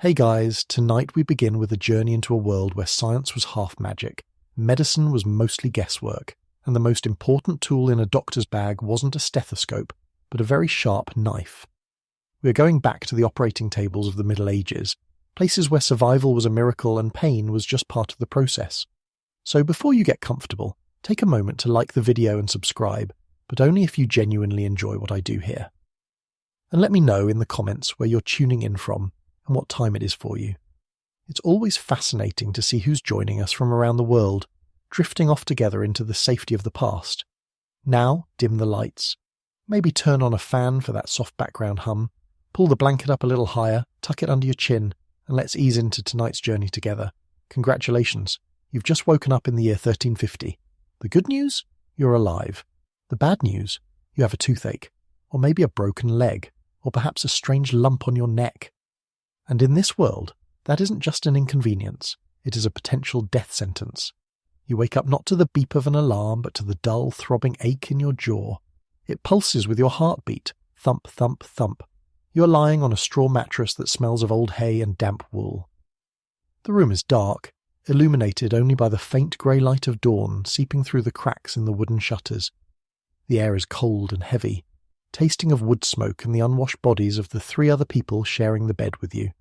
Hey guys, tonight we begin with a journey into a world where science was half magic, medicine was mostly guesswork, and the most important tool in a doctor's bag wasn't a stethoscope, but a very sharp knife. We're going back to the operating tables of the Middle Ages, places where survival was a miracle and pain was just part of the process. So before you get comfortable, take a moment to like the video and subscribe, but only if you genuinely enjoy what I do here. And let me know in the comments where you're tuning in from and what time it is for you. It's always fascinating to see who's joining us from around the world, drifting off together into the safety of the past. Now, dim the lights. Maybe turn on a fan for that soft background hum, pull the blanket up a little higher, tuck it under your chin, and let's ease into tonight's journey together. Congratulations, you've just woken up in the year 1350. The good news? You're alive. The bad news? You have a toothache, or maybe a broken leg, or perhaps a strange lump on your neck. And in this world, that isn't just an inconvenience, it is a potential death sentence. You wake up not to the beep of an alarm, but to the dull, throbbing ache in your jaw. It pulses with your heartbeat, thump, thump, thump. You're lying on a straw mattress that smells of old hay and damp wool. The room is dark, illuminated only by the faint grey light of dawn seeping through the cracks in the wooden shutters. The air is cold and heavy, tasting of wood smoke and the unwashed bodies of the 3 other people sharing the bed with you.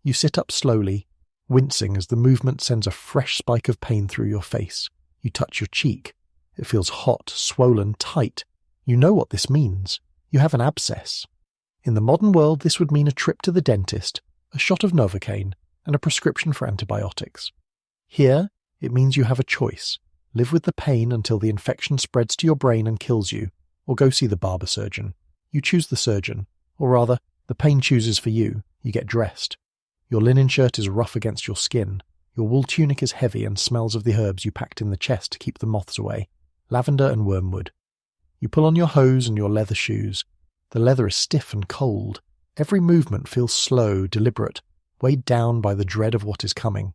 You sit up slowly, wincing as the movement sends a fresh spike of pain through your face. You touch your cheek. It feels hot, swollen, tight. You know what this means. You have an abscess. In the modern world, this would mean a trip to the dentist, a shot of Novocaine, and a prescription for antibiotics. Here, it means you have a choice. Live with the pain until the infection spreads to your brain and kills you, or go see the barber surgeon. You choose the surgeon, or rather, the pain chooses for you. You get dressed. Your linen shirt is rough against your skin. Your wool tunic is heavy and smells of the herbs you packed in the chest to keep the moths away, lavender and wormwood. You pull on your hose and your leather shoes. The leather is stiff and cold. Every movement feels slow, deliberate, weighed down by the dread of what is coming.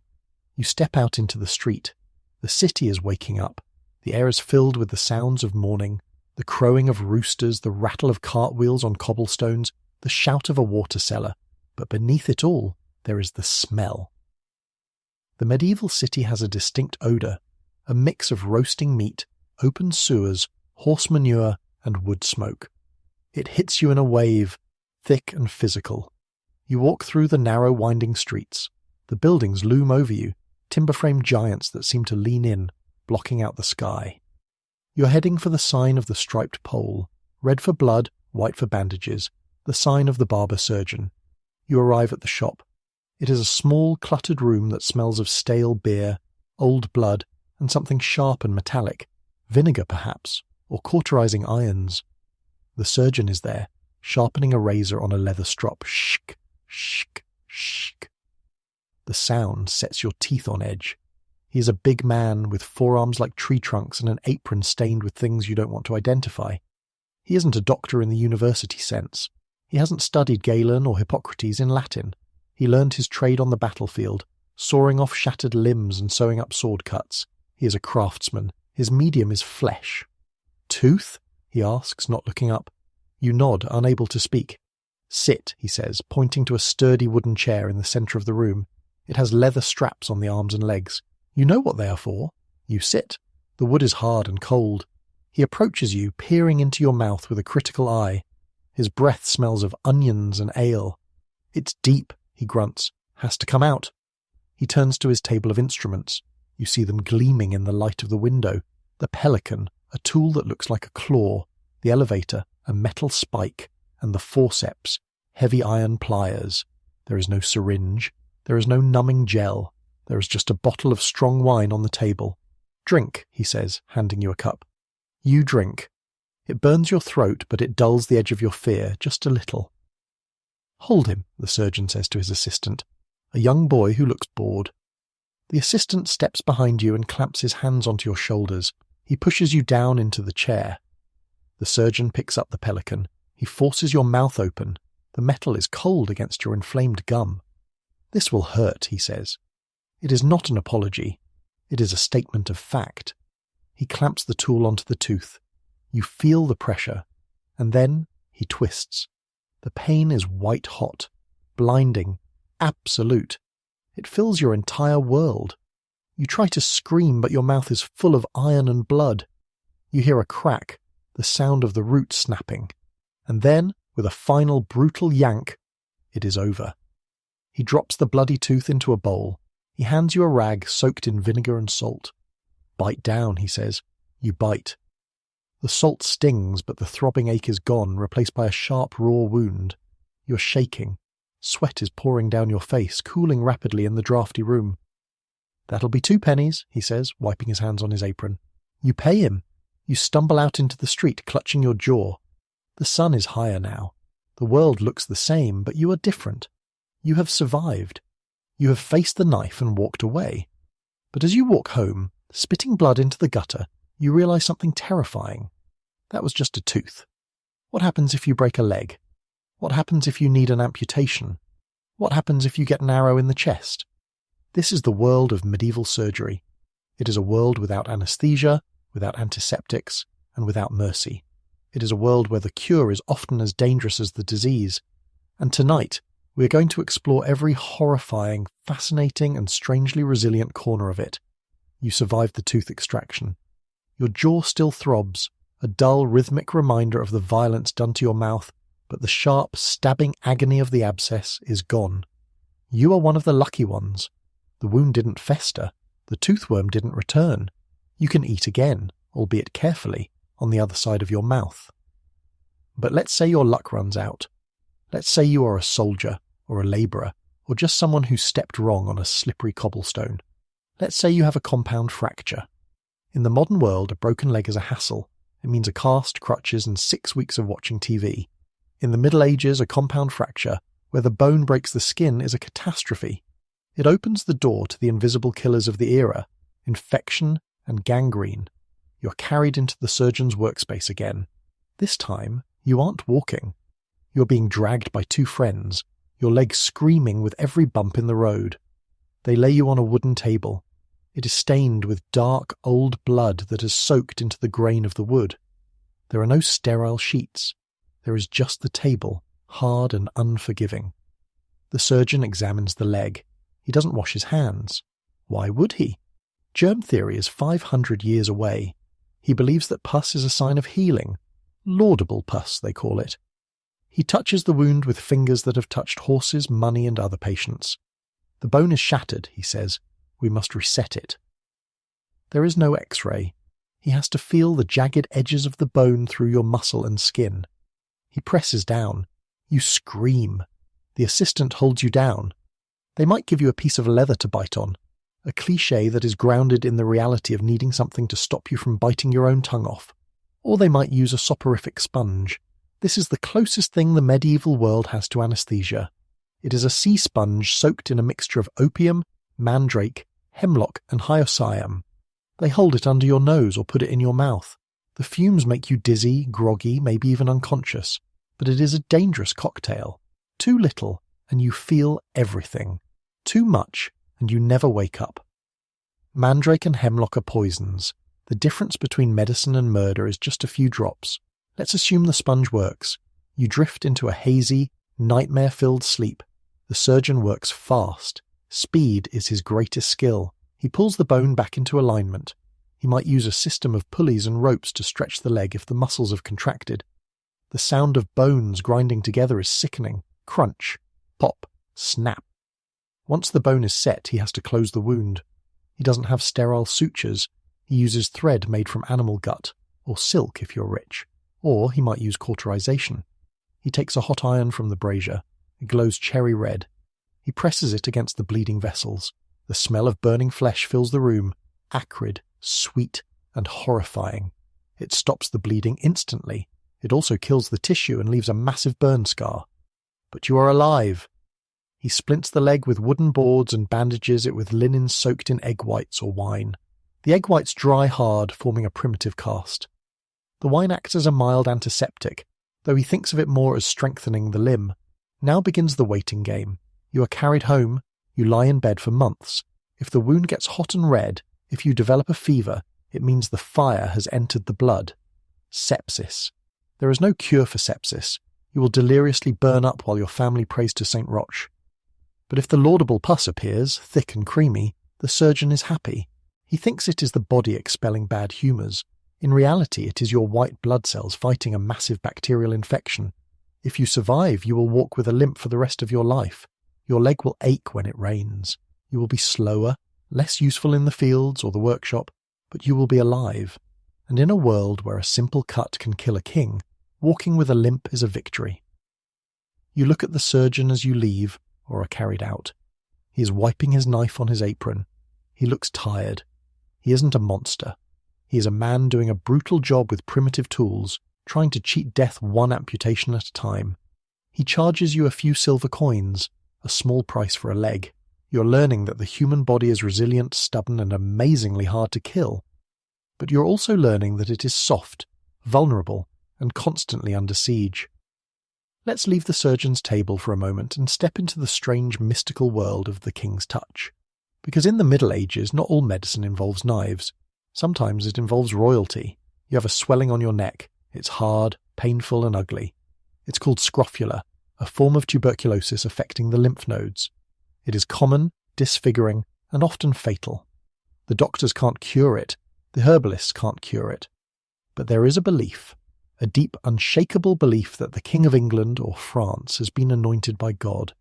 You step out into the street. The city is waking up. The air is filled with the sounds of morning, the crowing of roosters, the rattle of cartwheels on cobblestones, the shout of a water seller. But beneath it all, there is the smell. The medieval city has a distinct odour, a mix of roasting meat, open sewers, horse manure, and wood smoke. It hits you in a wave, thick and physical. You walk through the narrow, winding streets. The buildings loom over you, timber-framed giants that seem to lean in, blocking out the sky. You're heading for the sign of the striped pole, red for blood, white for bandages, the sign of the barber surgeon. You arrive at the shop. It is a small, cluttered room that smells of stale beer, old blood, and something sharp and metallic, vinegar perhaps, or cauterizing irons. The surgeon is there, sharpening a razor on a leather strop. Shk, shk, shk. The sound sets your teeth on edge. He is a big man with forearms like tree trunks and an apron stained with things you don't want to identify. He isn't a doctor in the university sense. He hasn't studied Galen or Hippocrates in Latin. He learned his trade on the battlefield, sawing off shattered limbs and sewing up sword cuts. He is a craftsman. His medium is flesh. Tooth? He asks, not looking up. You nod, unable to speak. Sit, he says, pointing to a sturdy wooden chair in the centre of the room. It has leather straps on the arms and legs. You know what they are for. You sit. The wood is hard and cold. He approaches you, peering into your mouth with a critical eye. His breath smells of onions and ale. It's deep, he grunts. Has to come out. He turns to his table of instruments. You see them gleaming in the light of the window. The pelican, a tool that looks like a claw. The elevator, a metal spike. And the forceps, heavy iron pliers. There is no syringe. There is no numbing gel. There is just a bottle of strong wine on the table. Drink, he says, handing you a cup. You drink. It burns your throat, but it dulls the edge of your fear, just a little. Hold him, the surgeon says to his assistant, a young boy who looks bored. The assistant steps behind you and clamps his hands onto your shoulders. He pushes you down into the chair. The surgeon picks up the pelican. He forces your mouth open. The metal is cold against your inflamed gum. This will hurt, he says. It is not an apology. It is a statement of fact. He clamps the tool onto the tooth. You feel the pressure, and then he twists. The pain is white-hot, blinding, absolute. It fills your entire world. You try to scream, but your mouth is full of iron and blood. You hear a crack, the sound of the root snapping. And then, with a final brutal yank, it is over. He drops the bloody tooth into a bowl. He hands you a rag soaked in vinegar and salt. Bite down, he says. You bite. The salt stings, but the throbbing ache is gone, replaced by a sharp, raw wound. You're shaking. Sweat is pouring down your face, cooling rapidly in the draughty room. "That'll be 2 pennies, he says, wiping his hands on his apron. You pay him. You stumble out into the street, clutching your jaw. The sun is higher now. The world looks the same, but you are different. You have survived. You have faced the knife and walked away. But as you walk home, spitting blood into the gutter, you realize something terrifying. That was just a tooth. What happens if you break a leg? What happens if you need an amputation? What happens if you get an arrow in the chest? This is the world of medieval surgery. It is a world without anesthesia, without antiseptics, and without mercy. It is a world where the cure is often as dangerous as the disease. And tonight, we are going to explore every horrifying, fascinating, and strangely resilient corner of it. You survived the tooth extraction. Your jaw still throbs, a dull, rhythmic reminder of the violence done to your mouth, but the sharp, stabbing agony of the abscess is gone. You are one of the lucky ones. The wound didn't fester. The toothworm didn't return. You can eat again, albeit carefully, on the other side of your mouth. But let's say your luck runs out. Let's say you are a soldier, or a labourer, or just someone who stepped wrong on a slippery cobblestone. Let's say you have a compound fracture. In the modern world, a broken leg is a hassle. It means a cast, crutches, and 6 weeks of watching TV. In the Middle Ages, a compound fracture, where the bone breaks the skin, is a catastrophe. It opens the door to the invisible killers of the era, infection and gangrene. You're carried into the surgeon's workspace again. This time, you aren't walking. You're being dragged by 2 friends, your legs screaming with every bump in the road. They lay you on a wooden table. It is stained with dark, old blood that has soaked into the grain of the wood. There are no sterile sheets. There is just the table, hard and unforgiving. The surgeon examines the leg. He doesn't wash his hands. Why would he? Germ theory is 500 years away. He believes that pus is a sign of healing. Laudable pus, they call it. He touches the wound with fingers that have touched horses, money, and other patients. The bone is shattered, he says. We must reset it. There is no X-ray. He has to feel the jagged edges of the bone through your muscle and skin. He presses down. You scream. The assistant holds you down. They might give you a piece of leather to bite on, a cliché that is grounded in the reality of needing something to stop you from biting your own tongue off. Or they might use a soporific sponge. This is the closest thing the medieval world has to anesthesia. It is a sea sponge soaked in a mixture of opium, mandrake, hemlock, and hyoscyamu. They hold it under your nose or put it in your mouth. The fumes make you dizzy, groggy, maybe even unconscious. But it is a dangerous cocktail. Too little, and you feel everything. Too much, and you never wake up. Mandrake and hemlock are poisons. The difference between medicine and murder is just a few drops. Let's assume the sponge works. You drift into a hazy, nightmare-filled sleep. The surgeon works fast. Speed is his greatest skill. He pulls the bone back into alignment. He might use a system of pulleys and ropes to stretch the leg if the muscles have contracted. The sound of bones grinding together is sickening. Crunch, pop, snap. Once the bone is set, he has to close the wound. He doesn't have sterile sutures. He uses thread made from animal gut, or silk if you're rich. Or he might use cauterization. He takes a hot iron from the brazier. It glows cherry red. He presses it against the bleeding vessels. The smell of burning flesh fills the room, acrid, sweet, and horrifying. It stops the bleeding instantly. It also kills the tissue and leaves a massive burn scar. But you are alive. He splints the leg with wooden boards and bandages it with linen soaked in egg whites or wine. The egg whites dry hard, forming a primitive cast. The wine acts as a mild antiseptic, though he thinks of it more as strengthening the limb. Now begins the waiting game. You are carried home. You lie in bed for months. If the wound gets hot and red, if you develop a fever, it means the fire has entered the blood. Sepsis. There is no cure for sepsis. You will deliriously burn up while your family prays to St. Roch. But if the laudable pus appears, thick and creamy, the surgeon is happy. He thinks it is the body expelling bad humours. In reality, it is your white blood cells fighting a massive bacterial infection. If you survive, you will walk with a limp for the rest of your life. Your leg will ache when it rains. You will be slower, less useful in the fields or the workshop, but you will be alive. And in a world where a simple cut can kill a king, walking with a limp is a victory. You look at the surgeon as you leave or are carried out. He is wiping his knife on his apron. He looks tired. He isn't a monster. He is a man doing a brutal job with primitive tools, trying to cheat death one amputation at a time. He charges you a few silver coins, a small price for a leg. You're learning that the human body is resilient, stubborn, and amazingly hard to kill. But you're also learning that it is soft, vulnerable, and constantly under siege. Let's leave the surgeon's table for a moment and step into the strange mystical world of the king's touch. Because in the Middle Ages, not all medicine involves knives. Sometimes it involves royalty. You have a swelling on your neck. It's hard, painful, and ugly. It's called scrofula, a form of tuberculosis affecting the lymph nodes. It is common, disfiguring, and often fatal. The doctors can't cure it. The herbalists can't cure it. But there is a belief, a deep, unshakable belief that the King of England or France has been anointed by God.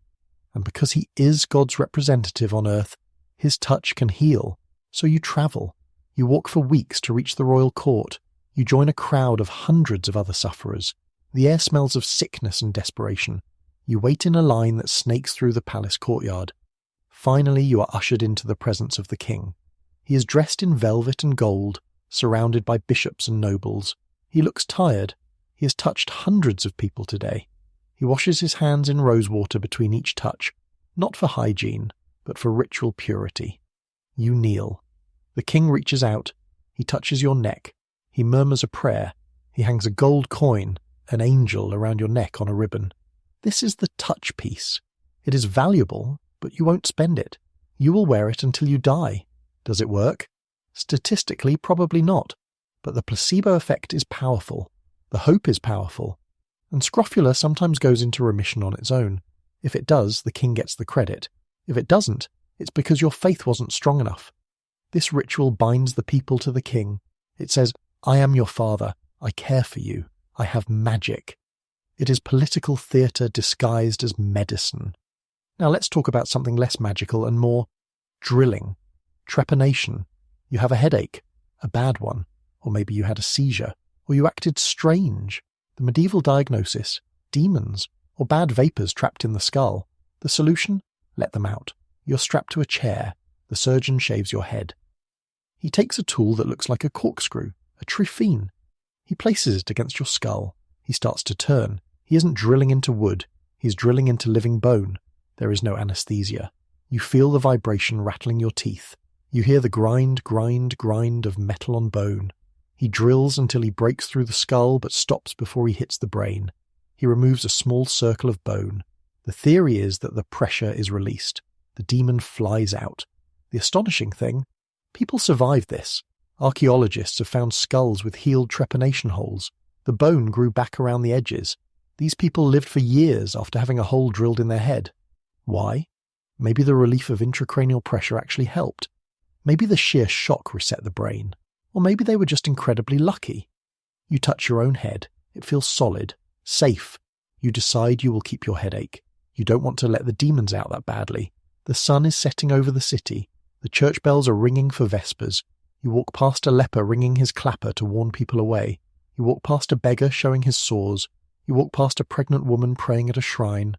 And because he is God's representative on earth, his touch can heal. So you travel. You walk for weeks to reach the royal court. You join a crowd of hundreds of other sufferers. The air smells of sickness and desperation. You wait in a line that snakes through the palace courtyard. Finally, you are ushered into the presence of the king. He is dressed in velvet and gold, surrounded by bishops and nobles. He looks tired. He has touched hundreds of people today. He washes his hands in rosewater between each touch, not for hygiene, but for ritual purity. You kneel. The king reaches out. He touches your neck. He murmurs a prayer. He hangs a gold coin, an angel, around your neck on a ribbon. This is the touch piece. It is valuable, but you won't spend it. You will wear it until you die. Does it work? Statistically, probably not. But the placebo effect is powerful. The hope is powerful. And scrofula sometimes goes into remission on its own. If it does, the king gets the credit. If it doesn't, it's because your faith wasn't strong enough. This ritual binds the people to the king. It says, I am your father. I care for you. I have magic. It is political theatre disguised as medicine. Now let's talk about something less magical and more drilling, trepanation. You have a headache, a bad one, or maybe you had a seizure, or you acted strange. The medieval diagnosis, demons, or bad vapours trapped in the skull. The solution? Let them out. You're strapped to a chair. The surgeon shaves your head. He takes a tool that looks like a corkscrew, a trephine. He places it against your skull. He starts to turn. He isn't drilling into wood. He's drilling into living bone. There is no anesthesia. You feel the vibration rattling your teeth. You hear the grind, grind, grind of metal on bone. He drills until he breaks through the skull but stops before he hits the brain. He removes a small circle of bone. The theory is that the pressure is released. The demon flies out. The astonishing thing, people survive this. Archaeologists have found skulls with healed trepanation holes. The bone grew back around the edges. These people lived for years after having a hole drilled in their head. Why? Maybe the relief of intracranial pressure actually helped. Maybe the sheer shock reset the brain. Or maybe they were just incredibly lucky. You touch your own head. It feels solid, safe. You decide you will keep your headache. You don't want to let the demons out that badly. The sun is setting over the city. The church bells are ringing for vespers. You walk past a leper ringing his clapper to warn people away. You walk past a beggar showing his sores. You walk past a pregnant woman praying at a shrine.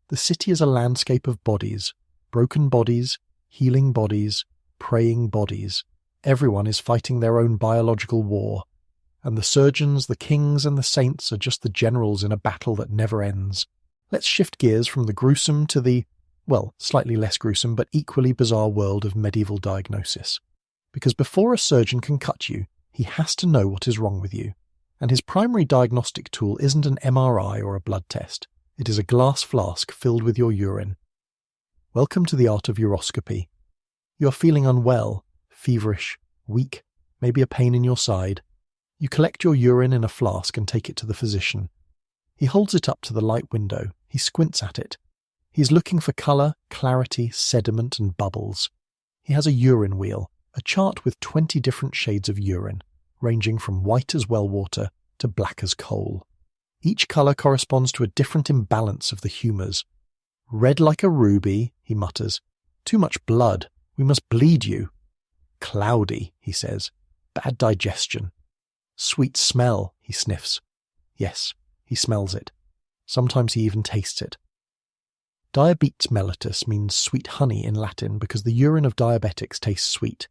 The city is a landscape of bodies. Broken bodies, healing bodies, praying bodies. Everyone is fighting their own biological war. And the surgeons, the kings, and the saints are just the generals in a battle that never ends. Let's shift gears from the gruesome to the, well, slightly less gruesome but equally bizarre world of medieval diagnosis. Because before a surgeon can cut you, he has to know what is wrong with you. And his primary diagnostic tool isn't an MRI or a blood test. It is a glass flask filled with your urine. Welcome to the art of uroscopy. You are feeling unwell, feverish, weak, maybe a pain in your side. You collect your urine in a flask and take it to the physician. He holds it up to the light window. He squints at it. He's looking for colour, clarity, sediment and bubbles. He has a urine wheel, a chart with 20 different shades of urine, ranging from white as well water to black as coal. Each colour corresponds to a different imbalance of the humours. Red like a ruby, he mutters. Too much blood. We must bleed you. Cloudy, he says. Bad digestion. Sweet smell, he sniffs. Yes, he smells it. Sometimes he even tastes it. Diabetes mellitus means sweet honey in Latin because the urine of diabetics tastes sweet.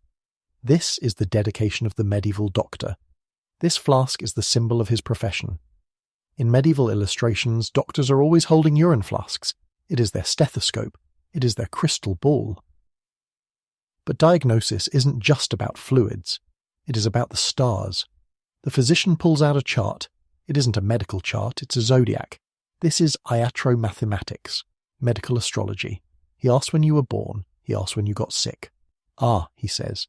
This is the dedication of the medieval doctor. This flask is the symbol of his profession. In medieval illustrations, doctors are always holding urine flasks. It is their stethoscope. It is their crystal ball. But diagnosis isn't just about fluids. It is about the stars. The physician pulls out a chart. It isn't a medical chart, it's a zodiac. This is iatromathematics, medical astrology. He asks when you were born. He asks when you got sick. Ah, he says.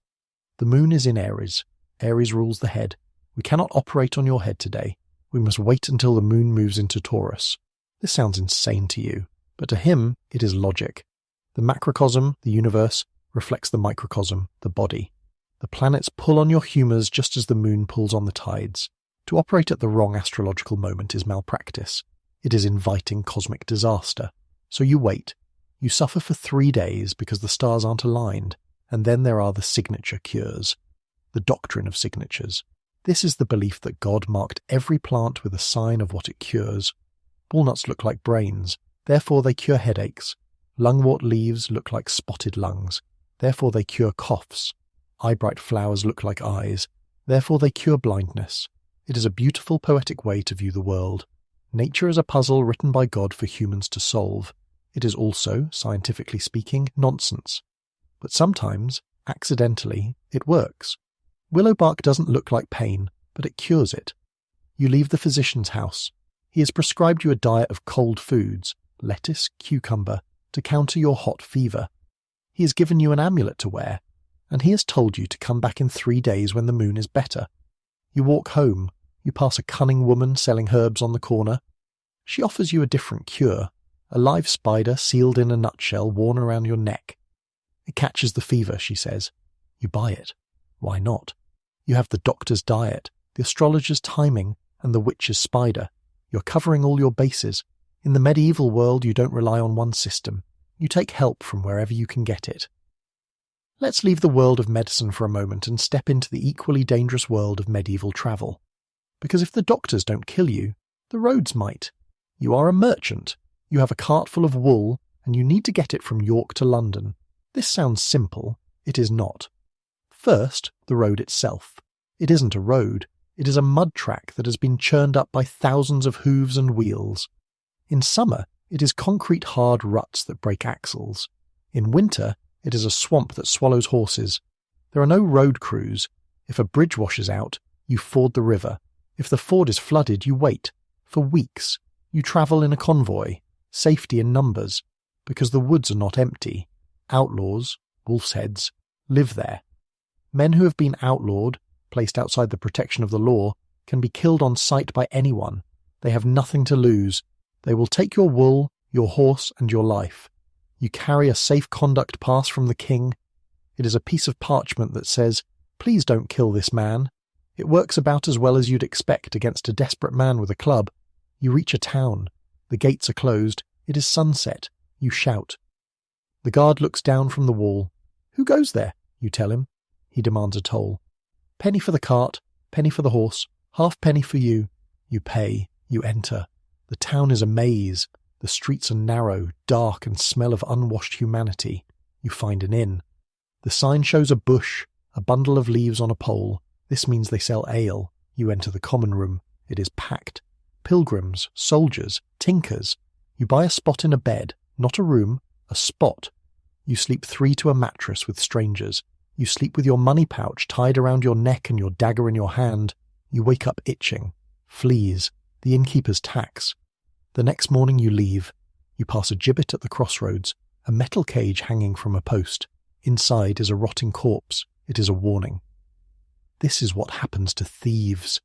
The moon is in Aries. Aries rules the head. We cannot operate on your head today. We must wait until the moon moves into Taurus. This sounds insane to you, but to him it is logic. The macrocosm, the universe, reflects the microcosm, the body. The planets pull on your humours just as the moon pulls on the tides. To operate at the wrong astrological moment is malpractice. It is inviting cosmic disaster. So you wait. You suffer for 3 days because the stars aren't aligned, and then there are the signature cures. The doctrine of signatures. This is the belief that God marked every plant with a sign of what it cures. Walnuts look like brains, therefore they cure headaches. Lungwort leaves look like spotted lungs, therefore they cure coughs. Eyebright flowers look like eyes, therefore they cure blindness. It is a beautiful poetic way to view the world. Nature is a puzzle written by God for humans to solve. It is also, scientifically speaking, nonsense. But sometimes, accidentally, it works. Willow bark doesn't look like pain, but it cures it. You leave the physician's house. He has prescribed you a diet of cold foods, lettuce, cucumber, to counter your hot fever. He has given you an amulet to wear, and he has told you to come back in 3 days when the moon is better. You walk home. You pass a cunning woman selling herbs on the corner. She offers you a different cure, a live spider sealed in a nutshell worn around your neck. It catches the fever, she says. You buy it. Why not? You have the doctor's diet, the astrologer's timing, and the witch's spider. You're covering all your bases. In the medieval world, you don't rely on one system. You take help from wherever you can get it. Let's leave the world of medicine for a moment and step into the equally dangerous world of medieval travel. Because if the doctors don't kill you, the roads might. You are a merchant. You have a cart full of wool, and you need to get it from York to London. This sounds simple. It is not. First, the road itself. It isn't a road. It is a mud track that has been churned up by thousands of hooves and wheels. In summer, it is concrete hard ruts that break axles. In winter, it is a swamp that swallows horses. There are no road crews. If a bridge washes out, you ford the river. If the ford is flooded, you wait. For weeks. You travel in a convoy. Safety in numbers. Because the woods are not empty. Outlaws, wolf's heads, live there. Men who have been outlawed, placed outside the protection of the law, can be killed on sight by anyone. They have nothing to lose. They will take your wool, your horse, and your life. You carry a safe conduct pass from the king. It is a piece of parchment that says, "Please don't kill this man." It works about as well as you'd expect against a desperate man with a club. You reach a town. The gates are closed. It is sunset. You shout. The guard looks down from the wall. "Who goes there?" you tell him. He demands a toll. Penny for the cart, penny for the horse, halfpenny for you. You pay. You enter. The town is a maze. The streets are narrow, dark, and smell of unwashed humanity. You find an inn. The sign shows a bush, a bundle of leaves on a pole. This means they sell ale. You enter the common room. It is packed. Pilgrims, soldiers, tinkers. You buy a spot in a bed, not a room, a spot. You sleep 3 to a mattress with strangers. You sleep with your money pouch tied around your neck and your dagger in your hand. You wake up itching. Fleas. The innkeeper's tax. The next morning you leave. You pass a gibbet at the crossroads, a metal cage hanging from a post. Inside is a rotting corpse. It is a warning. This is what happens to thieves.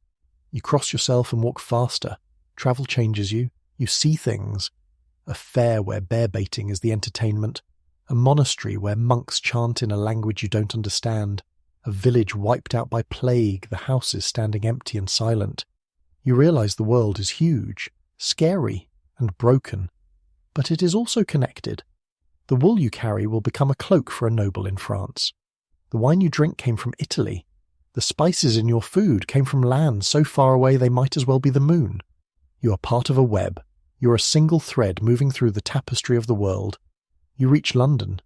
You cross yourself and walk faster. Travel changes you. You see things. a fair where bear baiting is the entertainment, a monastery where monks chant in a language you don't understand, a village wiped out by plague, the houses standing empty and silent. You realize the world is huge, scary, and broken, but it is also connected. The wool you carry will become a cloak for a noble in France. The wine you drink came from Italy. The spices in your food came from lands so far away they might as well be the moon. You are part of a web. You are a single thread moving through the tapestry of the world. You reach London.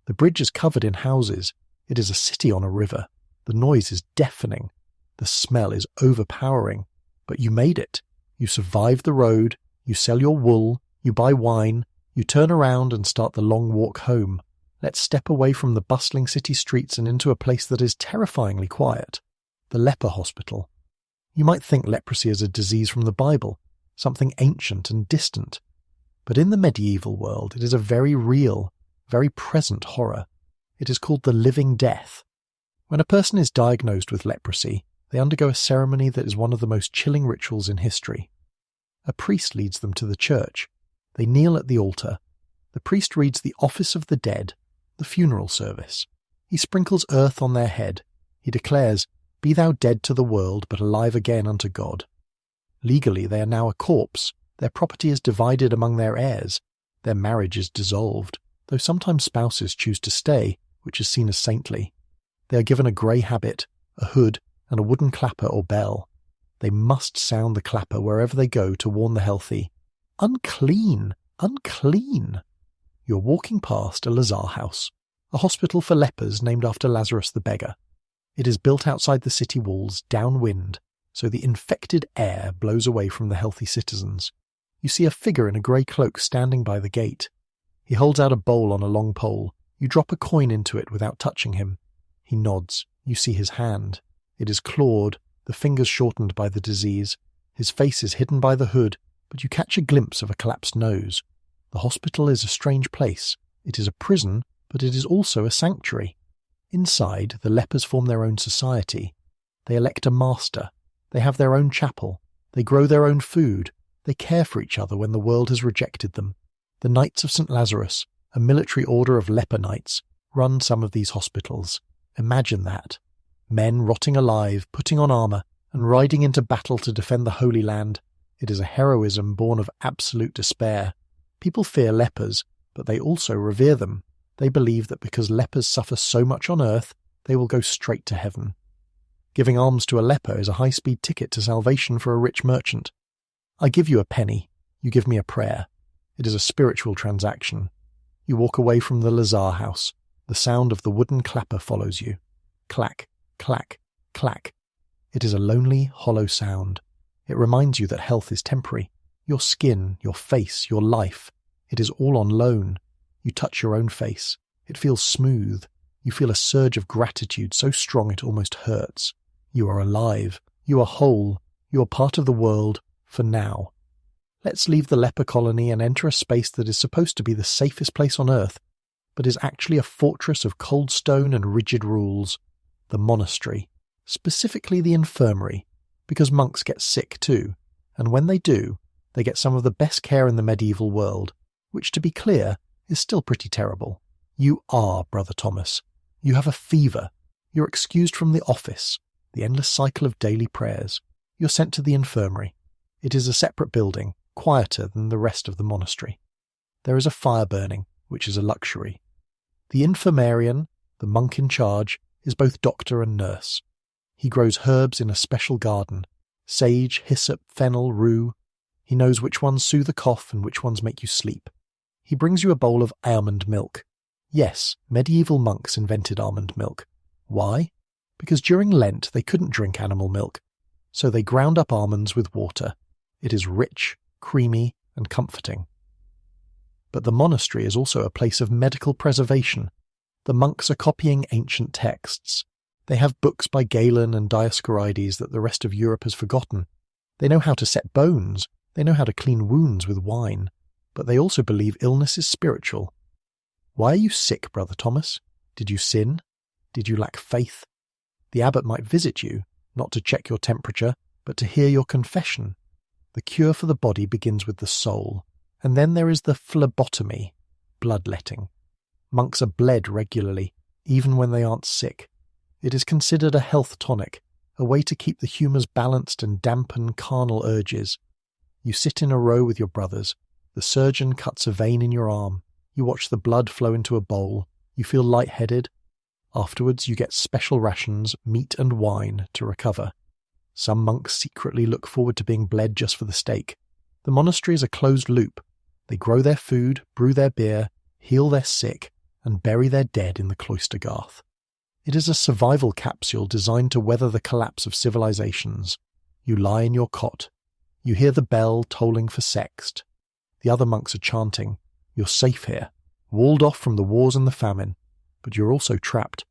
The bridge is covered in houses. It is a city on a river. The noise is deafening. The smell is overpowering. But you made it. You survived the road. You sell your wool. You buy wine. You turn around and start the long walk home. Let's step away from the bustling city streets and into a place that is terrifyingly quiet. The leper hospital. You might think leprosy is a disease from the Bible, something ancient and distant. But in the medieval world, it is a very real, very present horror. It is called the living death. When a person is diagnosed with leprosy, they undergo a ceremony that is one of the most chilling rituals in history. A priest leads them to the church. They kneel at the altar. The priest reads the office of the dead, the funeral service. He sprinkles earth on their head. He declares, "Be thou dead to the world, but alive again unto God." Legally, they are now a corpse. Their property is divided among their heirs. Their marriage is dissolved, though sometimes spouses choose to stay, which is seen as saintly. They are given a grey habit, a hood, and a wooden clapper or bell. They must sound the clapper wherever they go to warn the healthy. Unclean! Unclean! You're walking past a Lazar house, a hospital for lepers named after Lazarus the beggar. It is built outside the city walls, downwind, so the infected air blows away from the healthy citizens. You see a figure in a grey cloak standing by the gate. He holds out a bowl on a long pole. You drop a coin into it without touching him. He nods. You see his hand. It is clawed, the fingers shortened by the disease. His face is hidden by the hood, but you catch a glimpse of a collapsed nose. The hospital is a strange place. It is a prison, but it is also a sanctuary. Inside, the lepers form their own society. They elect a master. They have their own chapel. They grow their own food. They care for each other when the world has rejected them. The Knights of St. Lazarus, a military order of leper knights, run some of these hospitals. Imagine that. Men rotting alive, putting on armour, and riding into battle to defend the Holy Land. It is a heroism born of absolute despair. People fear lepers, but they also revere them. They believe that because lepers suffer so much on earth, they will go straight to heaven. Giving alms to a leper is a high-speed ticket to salvation for a rich merchant. I give you a penny, you give me a prayer. It is a spiritual transaction. You walk away from the Lazar house. The sound of the wooden clapper follows you. Clack, clack, clack. It is a lonely, hollow sound. It reminds you that health is temporary. Your skin, your face, your life. It is all on loan. You touch your own face. It feels smooth. You feel a surge of gratitude so strong it almost hurts. You are alive. You are whole. You are part of the world, for now. Let's leave the leper colony and enter a space that is supposed to be the safest place on earth, but is actually a fortress of cold stone and rigid rules. The monastery, specifically the infirmary, because monks get sick too, and when they do, they get some of the best care in the medieval world, which, to be clear, is still pretty terrible. You are Brother Thomas. You have a fever. You're excused from the office, the endless cycle of daily prayers. You're sent to the infirmary. It is a separate building, quieter than the rest of the monastery. There is a fire burning, which is a luxury. The infirmarian, the monk in charge, is both doctor and nurse. He grows herbs in a special garden, sage, hyssop, fennel, rue. He knows which ones soothe a cough and which ones make you sleep. He brings you a bowl of almond milk. Yes, medieval monks invented almond milk. Why? Because during Lent they couldn't drink animal milk, so they ground up almonds with water. It is rich, creamy, and comforting. But the monastery is also a place of medical preservation. The monks are copying ancient texts. They have books by Galen and Dioscorides that the rest of Europe has forgotten. They know how to set bones. They know how to clean wounds with wine. But they also believe illness is spiritual. Why are you sick, Brother Thomas? Did you sin? Did you lack faith? The abbot might visit you, not to check your temperature, but to hear your confession. The cure for the body begins with the soul, And then there is the phlebotomy, bloodletting. Monks are bled regularly, even when they aren't sick. It is considered a health tonic, a way to keep the humours balanced and dampen carnal urges. You sit in a row with your brothers. The surgeon cuts a vein in your arm. You watch the blood flow into a bowl. You feel lightheaded. Afterwards, you get special rations, meat and wine, to recover. Some monks secretly look forward to being bled just for the steak. The monastery is a closed loop. They grow their food, brew their beer, heal their sick, and bury their dead in the cloister garth. It is a survival capsule designed to weather the collapse of civilizations. You lie in your cot. You hear the bell tolling for sext. The other monks are chanting. You're safe here, walled off from the wars and the famine, but you're also trapped.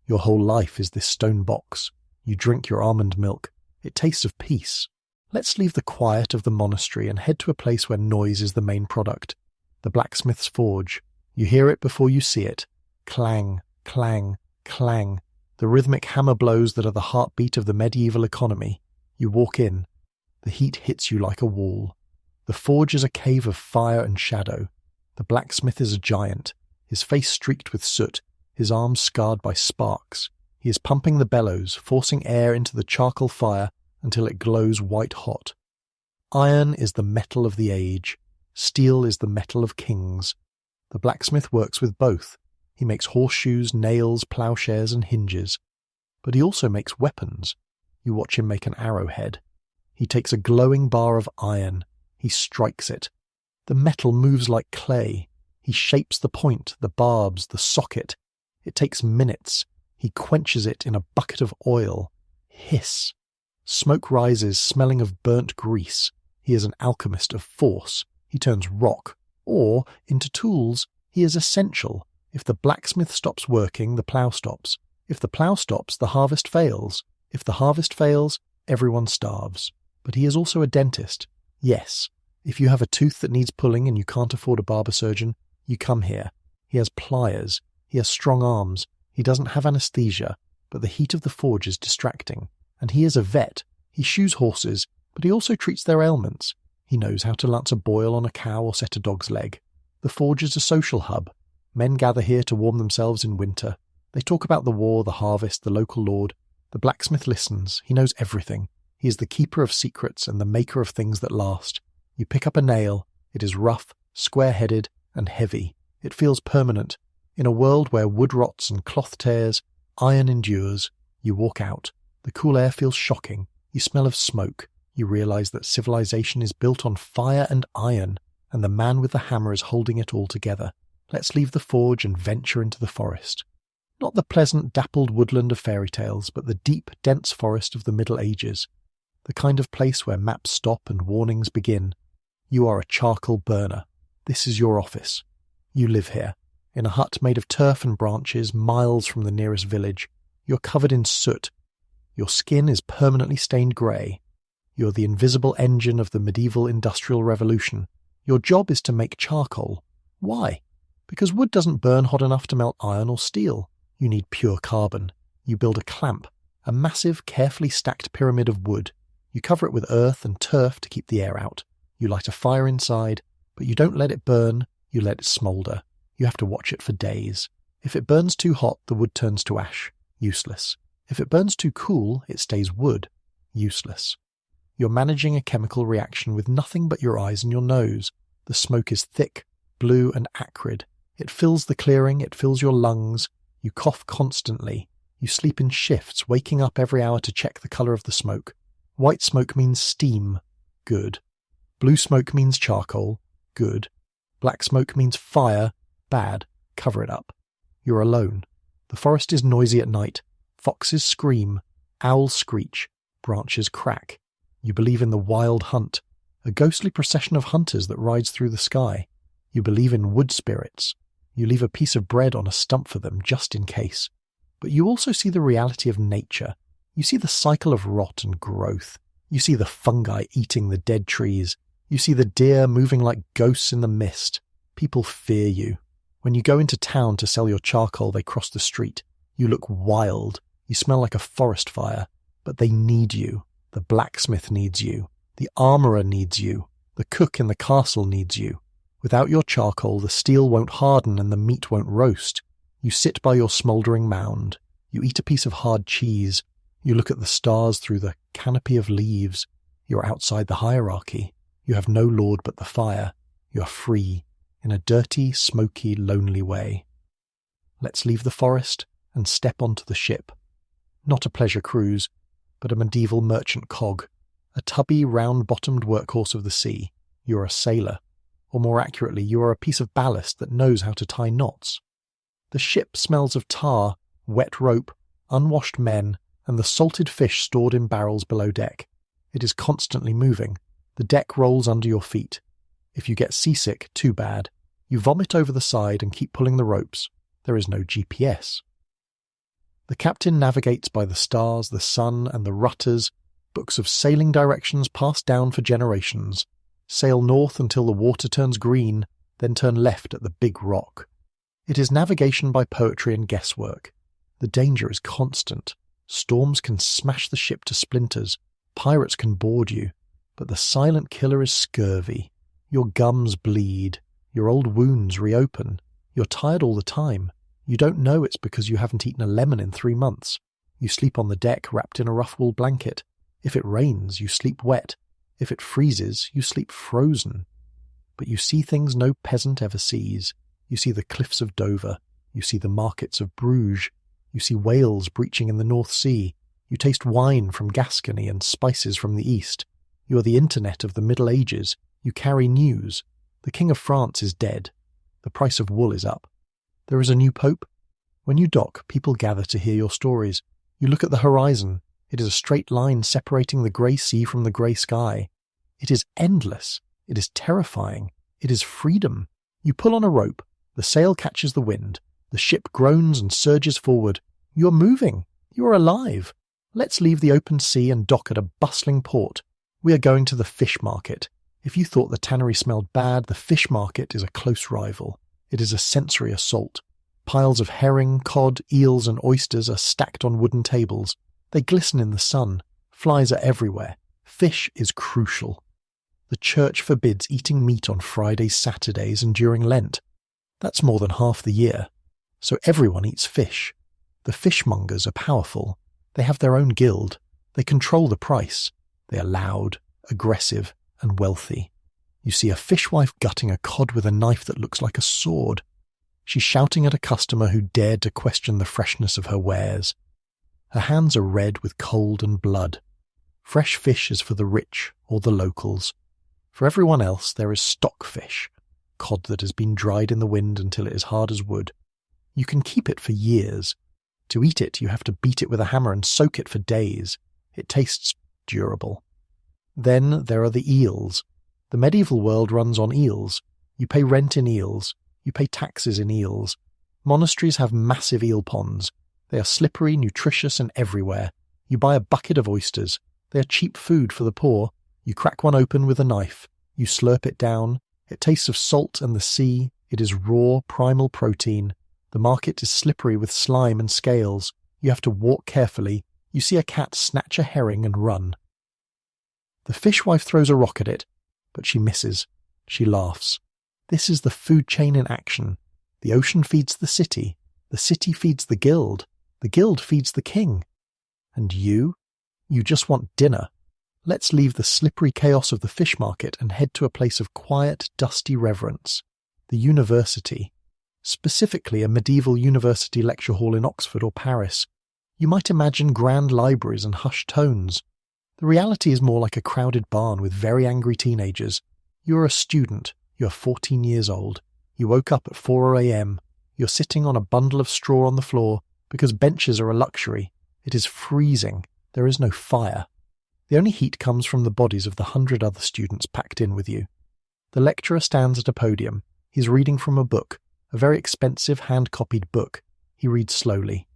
Your whole life is this stone box. You drink your almond milk. It tastes of peace. Let's leave the quiet of the monastery and head to a place where noise is the main product. The blacksmith's forge. You hear it before you see it. Clang, clang, clang. The rhythmic hammer blows that are the heartbeat of the medieval economy. You walk in. The heat hits you like a wall. The forge is a cave of fire and shadow. The blacksmith is a giant, his face streaked with soot, his arms scarred by sparks. He is pumping the bellows, forcing air into the charcoal fire until it glows white hot. Iron is the metal of the age. Steel is the metal of kings. The blacksmith works with both. He makes horseshoes, nails, ploughshares, and hinges. But he also makes weapons. You watch him make an arrowhead. He takes a glowing bar of iron. He strikes it. The metal moves like clay. He shapes the point, the barbs, the socket. It takes minutes. He quenches it in a bucket of oil. Hiss. Smoke rises, smelling of burnt grease. He is an alchemist of force. He turns rock, or, into tools. He is essential. If the blacksmith stops working, the plough stops. If the plough stops, the harvest fails. If the harvest fails, everyone starves. But he is also a dentist. Yes, if you have a tooth that needs pulling and you can't afford a barber surgeon, you come here. He has pliers. He has strong arms. He doesn't have anesthesia, but the heat of the forge is distracting. And he is a vet. He shoes horses, but he also treats their ailments. He knows how to lance a boil on a cow or set a dog's leg. The forge is a social hub. Men gather here to warm themselves in winter. They talk about the war, the harvest, the local lord. The blacksmith listens. He knows everything. He is the keeper of secrets and the maker of things that last. You pick up a nail. It is rough, square-headed, and heavy. It feels permanent. In a world where wood rots and cloth tears, iron endures. You walk out. The cool air feels shocking. You smell of smoke. You realize that civilization is built on fire and iron, and the man with the hammer is holding it all together. Let's leave the forge and venture into the forest. Not the pleasant, dappled woodland of fairy tales, but the deep, dense forest of the Middle Ages. The kind of place where maps stop and warnings begin. You are a charcoal burner. This is your office. You live here, in a hut made of turf and branches, miles from the nearest village. You're covered in soot. Your skin is permanently stained grey. You're the invisible engine of the medieval industrial revolution. Your job is to make charcoal. Why? Because wood doesn't burn hot enough to melt iron or steel. You need pure carbon. You build a clamp, a massive, carefully stacked pyramid of wood. You cover it with earth and turf to keep the air out. You light a fire inside, but you don't let it burn, you let it smoulder. You have to watch it for days. If it burns too hot, the wood turns to ash. Useless. If it burns too cool, it stays wood. Useless. You're managing a chemical reaction with nothing but your eyes and your nose. The smoke is thick, blue and acrid. It fills the clearing, it fills your lungs. You cough constantly. You sleep in shifts, waking up every hour to check the colour of the smoke. White smoke means steam. Good. Blue smoke means charcoal. Good. Black smoke means fire. Bad. Cover it up. You're alone. The forest is noisy at night. Foxes scream. Owls screech. Branches crack. You believe in the wild hunt, a ghostly procession of hunters that rides through the sky. You believe in wood spirits. You leave a piece of bread on a stump for them just in case. But you also see the reality of nature. You see the cycle of rot and growth. You see the fungi eating the dead trees. You see the deer moving like ghosts in the mist. People fear you. When you go into town to sell your charcoal, they cross the street. You look wild. You smell like a forest fire. But they need you. The blacksmith needs you. The armourer needs you. The cook in the castle needs you. Without your charcoal, the steel won't harden and the meat won't roast. You sit by your smouldering mound. You eat a piece of hard cheese. You look at the stars through the canopy of leaves. You're outside the hierarchy. You have no lord but the fire. You are free, in a dirty, smoky, lonely way. Let's leave the forest and step onto the ship. Not a pleasure cruise, but a medieval merchant cog, a tubby, round-bottomed workhorse of the sea. You're a sailor. Or more accurately, you are a piece of ballast that knows how to tie knots. The ship smells of tar, wet rope, unwashed men, and the salted fish stored in barrels below deck. It is constantly moving. The deck rolls under your feet. If you get seasick, too bad. You vomit over the side and keep pulling the ropes. There is no GPS. The captain navigates by the stars, the sun, and the rutters, books of sailing directions passed down for generations. Sail north until the water turns green, then turn left at the big rock. It is navigation by poetry and guesswork. The danger is constant. Storms can smash the ship to splinters. Pirates can board you. But the silent killer is scurvy. Your gums bleed. Your old wounds reopen. You're tired all the time. You don't know it's because you haven't eaten a lemon in 3 months. You sleep on the deck wrapped in a rough wool blanket. If it rains, you sleep wet. If it freezes, you sleep frozen. But you see things no peasant ever sees. You see the cliffs of Dover. You see the markets of Bruges. You see whales breaching in the North Sea. You taste wine from Gascony and spices from the East. You are the internet of the Middle Ages. You carry news. The King of France is dead. The price of wool is up. There is a new pope. When you dock, people gather to hear your stories. You look at the horizon. It is a straight line separating the grey sea from the grey sky. It is endless. It is terrifying. It is freedom. You pull on a rope. The sail catches the wind. The ship groans and surges forward. You are moving. You are alive. Let's leave the open sea and dock at a bustling port. We are going to the fish market. If you thought the tannery smelled bad, the fish market is a close rival. It is a sensory assault. Piles of herring, cod, eels and oysters are stacked on wooden tables. They glisten in the sun. Flies are everywhere. Fish is crucial. The church forbids eating meat on Fridays, Saturdays and during Lent. That's more than half the year. So everyone eats fish. The fishmongers are powerful. They have their own guild. They control the price. They are loud, aggressive, and wealthy. You see a fishwife gutting a cod with a knife that looks like a sword. She's shouting at a customer who dared to question the freshness of her wares. Her hands are red with cold and blood. Fresh fish is for the rich or the locals. For everyone else, there is stock fish, cod that has been dried in the wind until it is hard as wood. You can keep it for years. To eat it, you have to beat it with a hammer and soak it for days. It tastes durable. Then there are the eels. The medieval world runs on eels. You pay rent in eels. You pay taxes in eels. Monasteries have massive eel ponds. They are slippery, nutritious, and everywhere. You buy a bucket of oysters. They are cheap food for the poor. You crack one open with a knife. You slurp it down. It tastes of salt and the sea. It is raw, primal protein. The market is slippery with slime and scales. You have to walk carefully. You see a cat snatch a herring and run. The fishwife throws a rock at it, but she misses. She laughs. This is the food chain in action. The ocean feeds the city feeds the guild feeds the king. And you just want dinner. Let's leave the slippery chaos of the fish market and head to a place of quiet, dusty reverence. The university. Specifically a medieval university lecture hall in Oxford or Paris. You might imagine grand libraries and hushed tones. The reality is more like a crowded barn with very angry teenagers. You are a student. You are 14 years old. You woke up at 4 a.m. You're sitting on a bundle of straw on the floor because benches are a luxury. It is freezing. There is no fire. The only heat comes from the bodies of the 100 other students packed in with you. The lecturer stands at a podium. He's reading from a book, a very expensive hand-copied book. He reads slowly.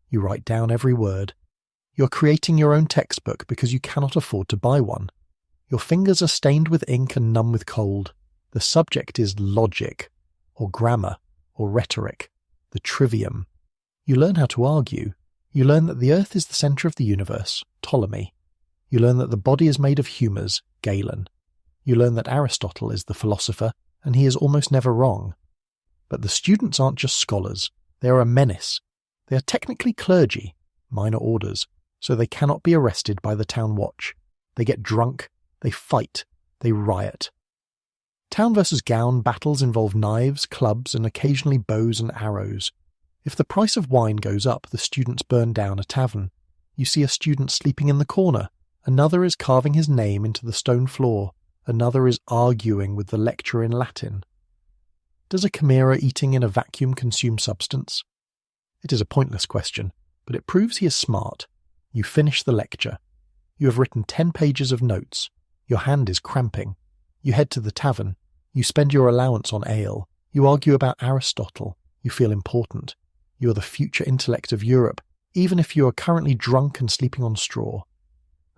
You write down every word. You're creating your own textbook because you cannot afford to buy one. Your fingers are stained with ink and numb with cold. The subject is logic, or grammar, or rhetoric, the trivium. You learn how to argue. You learn that the earth is the centre of the universe, Ptolemy. You learn that the body is made of humours, Galen. You learn that Aristotle is the philosopher, and he is almost never wrong. But the students aren't just scholars, they are a menace. They are technically clergy, minor orders, so they cannot be arrested by the town watch. They get drunk, they fight, they riot. Town versus gown battles involve knives, clubs, and occasionally bows and arrows. If the price of wine goes up, the students burn down a tavern. You see a student sleeping in the corner, another is carving his name into the stone floor, another is arguing with the lecturer in Latin. Does a chimera eating in a vacuum consume substance? It is a pointless question, but it proves he is smart. You finish the lecture. You have written 10 pages of notes. Your hand is cramping. You head to the tavern. You spend your allowance on ale. You argue about Aristotle. You feel important. You are the future intellect of Europe, even if you are currently drunk and sleeping on straw.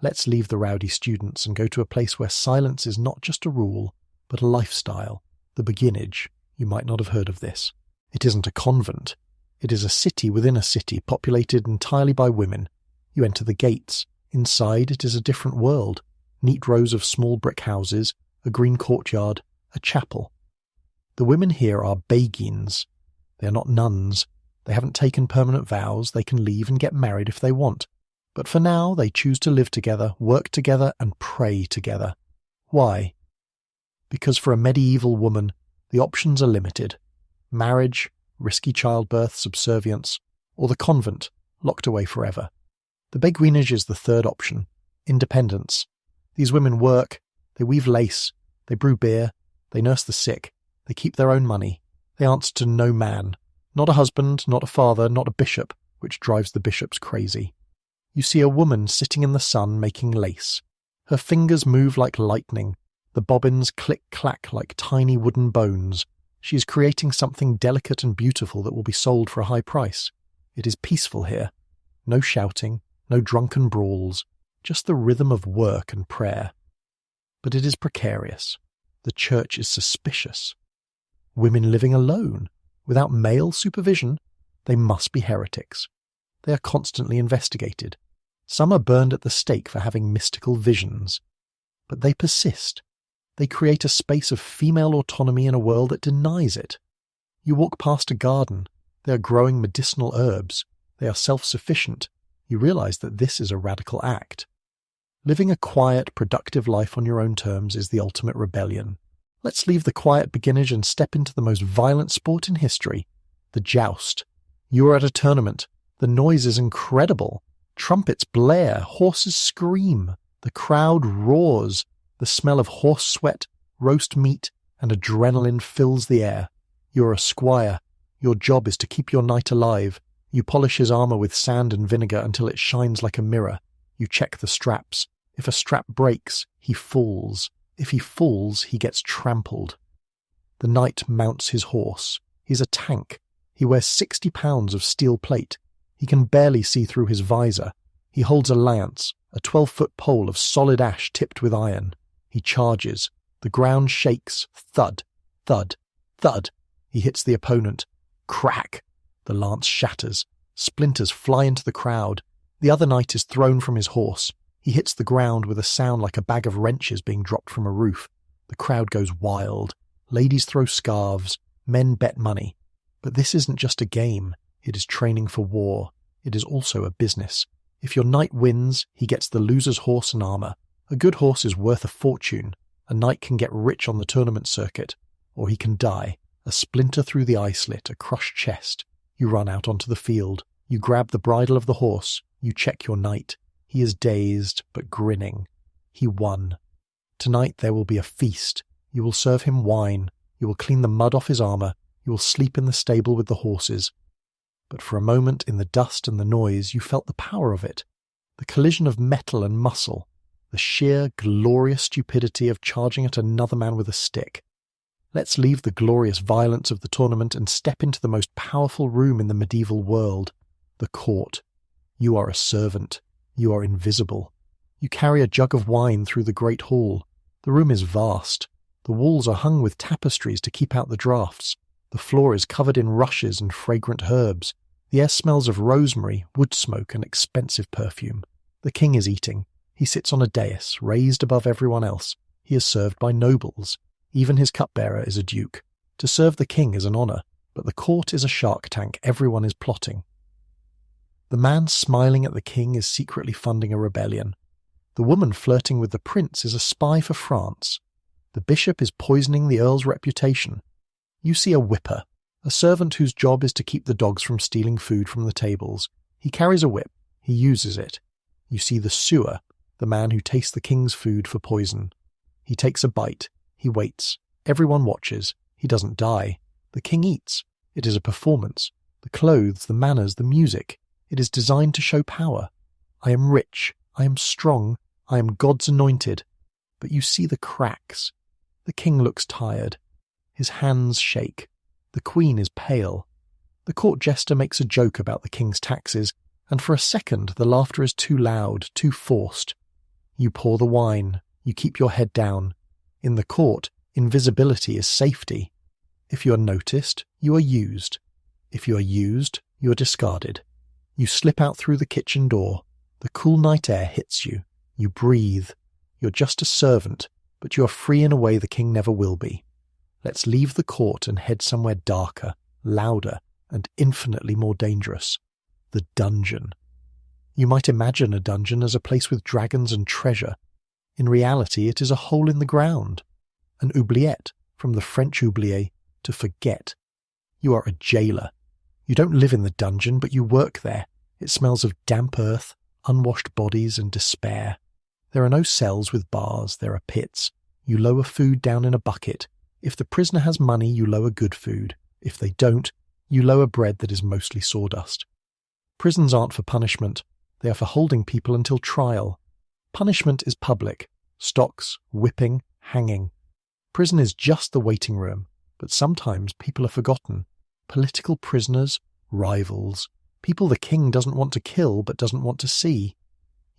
Let's leave the rowdy students and go to a place where silence is not just a rule, but a lifestyle. The Beginnage. You might not have heard of this. It isn't a convent. It is a city within a city populated entirely by women. You enter the gates. Inside it is a different world. Neat rows of small brick houses, a green courtyard, a chapel. The women here are beguines. They are not nuns. They haven't taken permanent vows. They can leave and get married if they want. But for now, they choose to live together, work together, and pray together. Why? Because for a medieval woman, the options are limited. Marriage, risky childbirth, subservience, or the convent, locked away forever. The beguinage is the third option. Independence. These women work, they weave lace, they brew beer, they nurse the sick, they keep their own money. They answer to no man. Not a husband, not a father, not a bishop, which drives the bishops crazy. You see a woman sitting in the sun making lace. Her fingers move like lightning. The bobbins click-clack like tiny wooden bones. She is creating something delicate and beautiful that will be sold for a high price. It is peaceful here. No shouting, no drunken brawls, just the rhythm of work and prayer. But it is precarious. The church is suspicious. Women living alone, without male supervision, they must be heretics. They are constantly investigated. Some are burned at the stake for having mystical visions. But they persist. They create a space of female autonomy in a world that denies it. You walk past a garden. They are growing medicinal herbs. They are self-sufficient. You realize that this is a radical act. Living a quiet, productive life on your own terms is the ultimate rebellion. Let's leave the quiet beginnage and step into the most violent sport in history, the joust. You are at a tournament. The noise is incredible. Trumpets blare, horses scream, the crowd roars. The smell of horse sweat, roast meat, and adrenaline fills the air. You're a squire. Your job is to keep your knight alive. You polish his armor with sand and vinegar until it shines like a mirror. You check the straps. If a strap breaks, he falls. If he falls, he gets trampled. The knight mounts his horse. He's a tank. He wears 60 pounds of steel plate. He can barely see through his visor. He holds a lance, a 12-foot pole of solid ash tipped with iron. He charges. The ground shakes. Thud, thud, thud. He hits the opponent. Crack! The lance shatters. Splinters fly into the crowd. The other knight is thrown from his horse. He hits the ground with a sound like a bag of wrenches being dropped from a roof. The crowd goes wild. Ladies throw scarves. Men bet money. But this isn't just a game. It is training for war. It is also a business. If your knight wins, he gets the loser's horse and armor. A good horse is worth a fortune. A knight can get rich on the tournament circuit. Or he can die. A splinter through the eye slit, a crushed chest. You run out onto the field. You grab the bridle of the horse. You check your knight. He is dazed, but grinning. He won. Tonight there will be a feast. You will serve him wine. You will clean the mud off his armor. You will sleep in the stable with the horses. But for a moment, in the dust and the noise, you felt the power of it. The collision of metal and muscle. The sheer, glorious stupidity of charging at another man with a stick. Let's leave the glorious violence of the tournament and step into the most powerful room in the medieval world, the court. You are a servant. You are invisible. You carry a jug of wine through the great hall. The room is vast. The walls are hung with tapestries to keep out the draughts. The floor is covered in rushes and fragrant herbs. The air smells of rosemary, wood smoke, and expensive perfume. The king is eating. He sits on a dais, raised above everyone else. He is served by nobles. Even his cupbearer is a duke. To serve the king is an honour, but the court is a shark tank everyone is plotting. The man smiling at the king is secretly funding a rebellion. The woman flirting with the prince is a spy for France. The bishop is poisoning the earl's reputation. You see a whipper, a servant whose job is to keep the dogs from stealing food from the tables. He carries a whip. He uses it. You see the sewer, the man who tastes the king's food for poison. He takes a bite. He waits. Everyone watches. He doesn't die. The king eats. It is a performance. The clothes, the manners, the music. It is designed to show power. I am rich. I am strong. I am God's anointed. But you see the cracks. The king looks tired. His hands shake. The queen is pale. The court jester makes a joke about the king's taxes, and for a second the laughter is too loud, too forced. You pour the wine. You keep your head down. In the court, invisibility is safety. If you are noticed, you are used. If you are used, you are discarded. You slip out through the kitchen door. The cool night air hits you. You breathe. You're just a servant, but you are free in a way the king never will be. Let's leave the court and head somewhere darker, louder, and infinitely more dangerous. The dungeon. You might imagine a dungeon as a place with dragons and treasure. In reality, it is a hole in the ground. An oubliette, from the French oublier, to forget. You are a jailer. You don't live in the dungeon, but you work there. It smells of damp earth, unwashed bodies, and despair. There are no cells with bars, there are pits. You lower food down in a bucket. If the prisoner has money, you lower good food. If they don't, you lower bread that is mostly sawdust. Prisons aren't for punishment. They are for holding people until trial. Punishment is public. Stocks, whipping, hanging. Prison is just the waiting room, but sometimes people are forgotten. Political prisoners, rivals, people the king doesn't want to kill but doesn't want to see.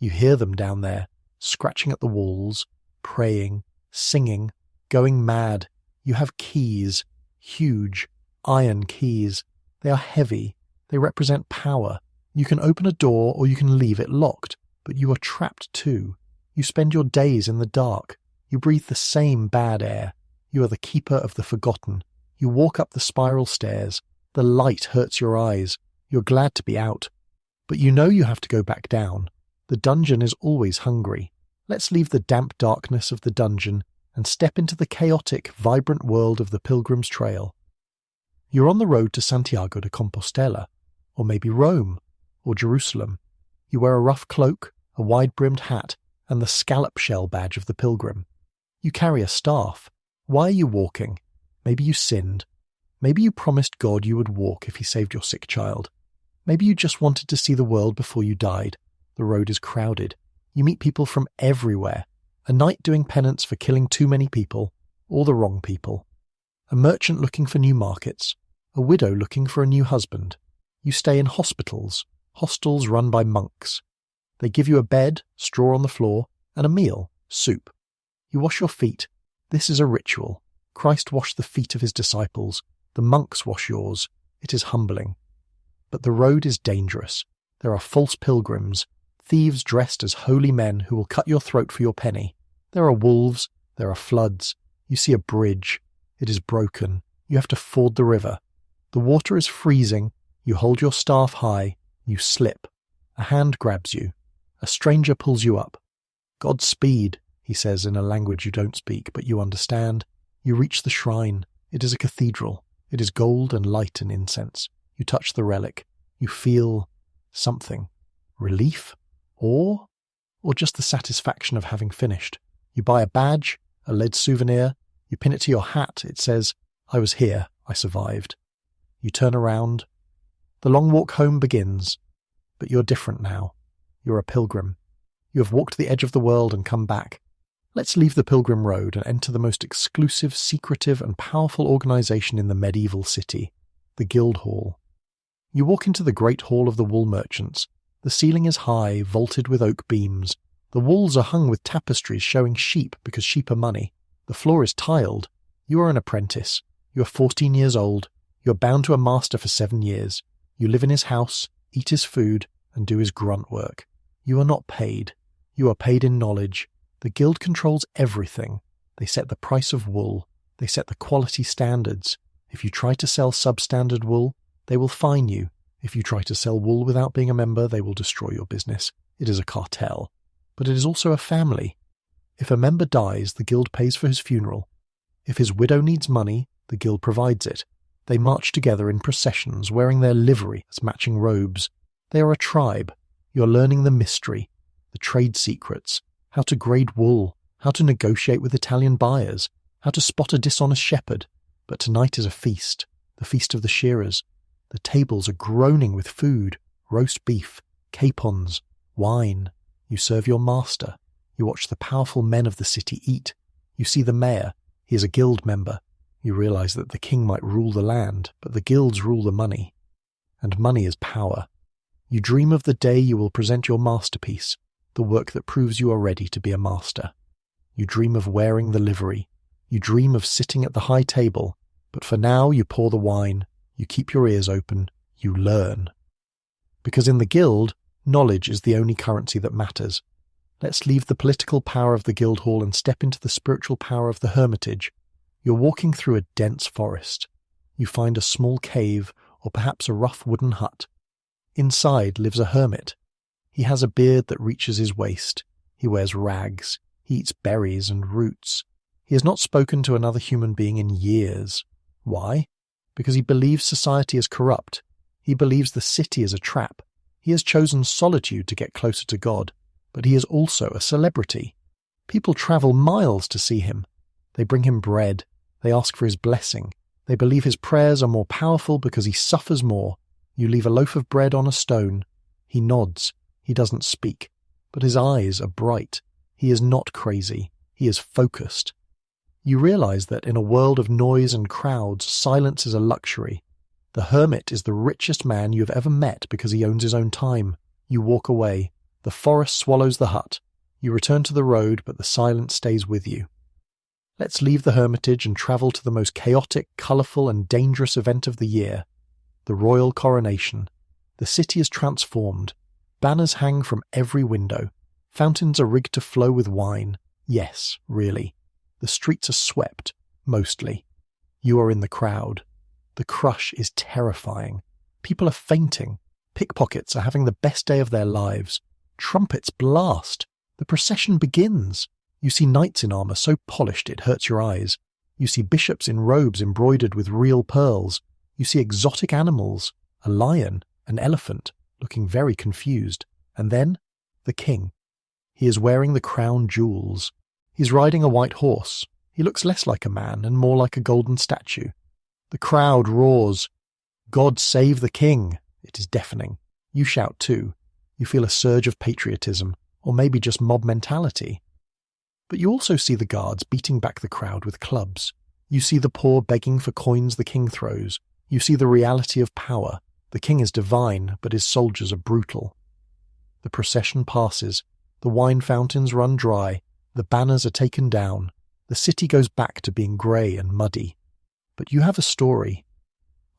You hear them down there, scratching at the walls, praying, singing, going mad. You have keys, huge, iron keys. They are heavy. They represent power. You can open a door or you can leave it locked, but you are trapped too. You spend your days in the dark. You breathe the same bad air. You are the keeper of the forgotten. You walk up the spiral stairs. The light hurts your eyes. You're glad to be out. But you know you have to go back down. The dungeon is always hungry. Let's leave the damp darkness of the dungeon and step into the chaotic, vibrant world of the Pilgrim's Trail. You're on the road to Santiago de Compostela, or maybe Rome, or Jerusalem. You wear a rough cloak, a wide-brimmed hat, and the scallop shell badge of the pilgrim. You carry a staff. Why are you walking? Maybe you sinned. Maybe you promised God you would walk if he saved your sick child. Maybe you just wanted to see the world before you died. The road is crowded. You meet people from everywhere. A knight doing penance for killing too many people, or the wrong people. A merchant looking for new markets. A widow looking for a new husband. You stay in hospitals, hostels run by monks. They give you a bed, straw on the floor, and a meal, soup. You wash your feet. This is a ritual. Christ washed the feet of his disciples. The monks wash yours. It is humbling. But the road is dangerous. There are false pilgrims, thieves dressed as holy men who will cut your throat for your penny. There are wolves. There are floods. You see a bridge. It is broken. You have to ford the river. The water is freezing. You hold your staff high. You slip. A hand grabs you. A stranger pulls you up. Godspeed, he says in a language you don't speak, but you understand. You reach the shrine. It is a cathedral. It is gold and light and incense. You touch the relic. You feel something. Relief? Or just the satisfaction of having finished. You buy a badge, a lead souvenir. You pin it to your hat. It says, I was here. I survived. You turn around. The long walk home begins. But you're different now. You're a pilgrim. You have walked the edge of the world and come back. Let's leave the pilgrim road and enter the most exclusive, secretive, and powerful organization in the medieval city, the Guildhall. You walk into the great hall of the wool merchants. The ceiling is high, vaulted with oak beams. The walls are hung with tapestries showing sheep because sheep are money. The floor is tiled. You are an apprentice. You are 14 years old. You are bound to a master for 7 years. You live in his house, eat his food, and do his grunt work. You are not paid. You are paid in knowledge. The guild controls everything. They set the price of wool. They set the quality standards. If you try to sell substandard wool, they will fine you. If you try to sell wool without being a member, they will destroy your business. It is a cartel. But it is also a family. If a member dies, the guild pays for his funeral. If his widow needs money, the guild provides it. They march together in processions, wearing their livery as matching robes. They are a tribe. You're learning the mystery, the trade secrets, how to grade wool, how to negotiate with Italian buyers, how to spot a dishonest shepherd. But tonight is a feast, the feast of the shearers. The tables are groaning with food, roast beef, capons, wine. You serve your master. You watch the powerful men of the city eat. You see the mayor. He is a guild member. You realize that the king might rule the land, but the guilds rule the money. And money is power. You dream of the day you will present your masterpiece, the work that proves you are ready to be a master. You dream of wearing the livery. You dream of sitting at the high table. But for now you pour the wine. You keep your ears open. You learn. Because in the guild, knowledge is the only currency that matters. Let's leave the political power of the guild hall and step into the spiritual power of the hermitage. You're walking through a dense forest. You find a small cave or perhaps a rough wooden hut. Inside lives a hermit. He has a beard that reaches his waist. He wears rags. He eats berries and roots. He has not spoken to another human being in years. Why? Because he believes society is corrupt. He believes the city is a trap. He has chosen solitude to get closer to God. But he is also a celebrity. People travel miles to see him. They bring him bread. They ask for his blessing. They believe his prayers are more powerful because he suffers more. You leave a loaf of bread on a stone. He nods. He doesn't speak. But his eyes are bright. He is not crazy. He is focused. You realize that in a world of noise and crowds, silence is a luxury. The hermit is the richest man you have ever met because he owns his own time. You walk away. The forest swallows the hut. You return to the road, but the silence stays with you. Let's leave the hermitage and travel to the most chaotic, colourful and dangerous event of the year, the royal coronation. The city is transformed. Banners hang from every window. Fountains are rigged to flow with wine. Yes, really. The streets are swept, mostly. You are in the crowd. The crush is terrifying. People are fainting. Pickpockets are having the best day of their lives. Trumpets blast. The procession begins. You see knights in armour so polished it hurts your eyes. You see bishops in robes embroidered with real pearls. You see exotic animals, a lion, an elephant, looking very confused. And then, the king. He is wearing the crown jewels. He's riding a white horse. He looks less like a man and more like a golden statue. The crowd roars. God save the king. It is deafening. You shout too. You feel a surge of patriotism, or maybe just mob mentality. But you also see the guards beating back the crowd with clubs. You see the poor begging for coins the king throws. You see the reality of power. The king is divine, but his soldiers are brutal. The procession passes. The wine fountains run dry. The banners are taken down. The city goes back to being grey and muddy. But you have a story.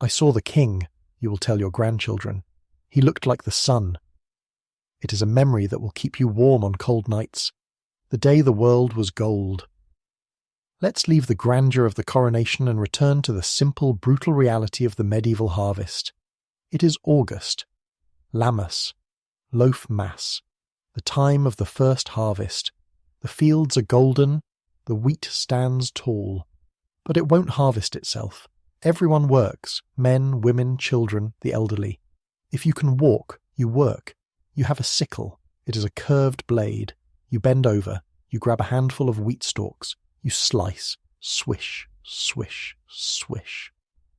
I saw the king, you will tell your grandchildren. He looked like the sun. It is a memory that will keep you warm on cold nights. The day the world was gold. Let's leave the grandeur of the coronation and return to the simple, brutal reality of the medieval harvest. It is August. Lammas. Loaf Mass. The time of the first harvest. The fields are golden. The wheat stands tall. But it won't harvest itself. Everyone works. Men, women, children, the elderly. If you can walk, you work. You have a sickle. It is a curved blade. You bend over. You grab a handful of wheat stalks. You slice. Swish, swish, swish.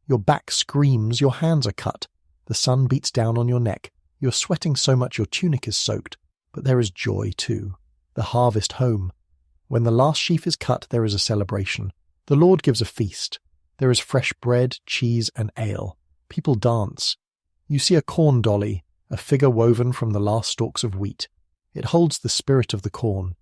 Your back screams. Your hands are cut. The sun beats down on your neck. You're sweating so much your tunic is soaked. But there is joy too. The harvest home. When the last sheaf is cut, there is a celebration. The Lord gives a feast. There is fresh bread, cheese, and ale. People dance. You see a corn dolly, a figure woven from the last stalks of wheat. It holds the spirit of the corn.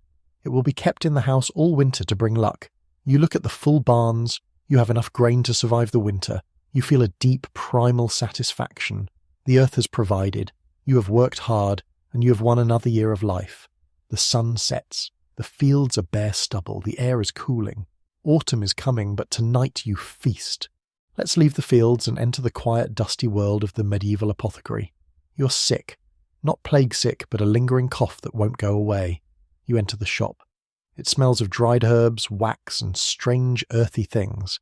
It will be kept in the house all winter to bring luck. You look at the full barns. You have enough grain to survive the winter. You feel a deep, primal satisfaction. The earth has provided. You have worked hard, and you have won another year of life. The sun sets. The fields are bare stubble. The air is cooling. Autumn is coming, but tonight you feast. Let's leave the fields and enter the quiet, dusty world of the medieval apothecary. You're sick. Not plague sick, but a lingering cough that won't go away. You enter the shop. It smells of dried herbs, wax, and strange, earthy things.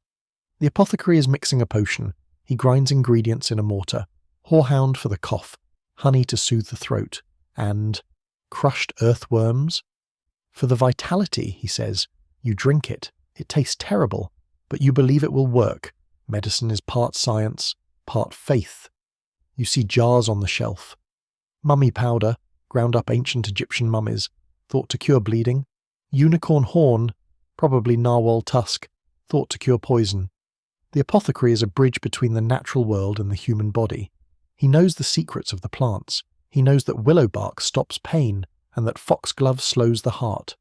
The apothecary is mixing a potion. He grinds ingredients in a mortar. Horehound for the cough, honey to soothe the throat, and crushed earthworms? For the vitality, he says. You drink it. It tastes terrible, but you believe it will work. Medicine is part science, part faith. You see jars on the shelf. Mummy powder, ground up ancient Egyptian mummies, thought to cure bleeding. Unicorn horn, probably narwhal tusk, thought to cure poison. The apothecary is a bridge between the natural world and the human body. He knows the secrets of the plants. He knows that willow bark stops pain and that foxglove slows the heart.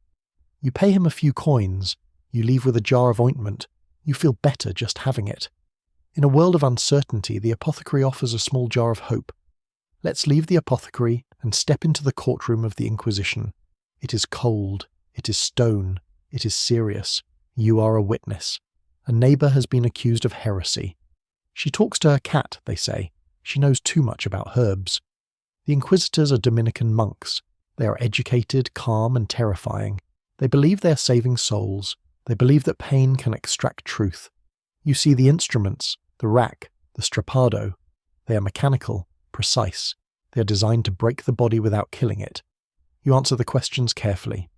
You pay him a few coins. You leave with a jar of ointment. You feel better just having it. In a world of uncertainty, the apothecary offers a small jar of hope. Let's leave the apothecary and step into the courtroom of the Inquisition. It is cold. It is stone. It is serious. You are a witness. A neighbour has been accused of heresy. She talks to her cat, they say. She knows too much about herbs. The inquisitors are Dominican monks. They are educated, calm, and terrifying. They believe they are saving souls. They believe that pain can extract truth. You see the instruments, the rack, the strappado. They are mechanical, precise. They are designed to break the body without killing it. You answer the questions carefully.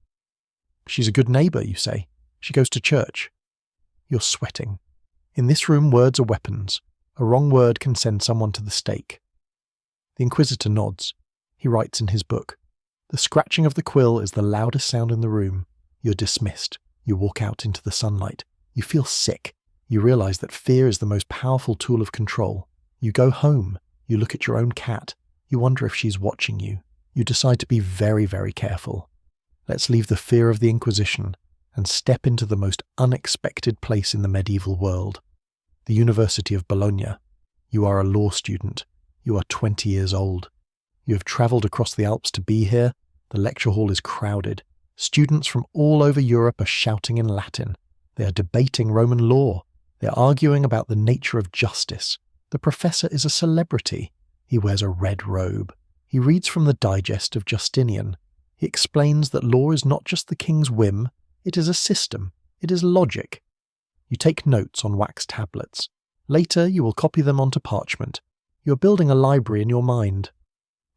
She's a good neighbour, you say. She goes to church. You're sweating. In this room, words are weapons. A wrong word can send someone to the stake. The inquisitor nods. He writes in his book. The scratching of the quill is the loudest sound in the room. You're dismissed. You walk out into the sunlight. You feel sick. You realise that fear is the most powerful tool of control. You go home. You look at your own cat. You wonder if she's watching you. You decide to be very, very careful. Let's leave the fear of the Inquisition and step into the most unexpected place in the medieval world. The University of Bologna. You are a law student. You are 20 years old. You have travelled across the Alps to be here. The lecture hall is crowded. Students from all over Europe are shouting in Latin. They are debating Roman law. They are arguing about the nature of justice. The professor is a celebrity. He wears a red robe. He reads from the digest of Justinian. He explains that law is not just the king's whim. It is a system. It is logic. You take notes on wax tablets. Later, you will copy them onto parchment. You are building a library in your mind.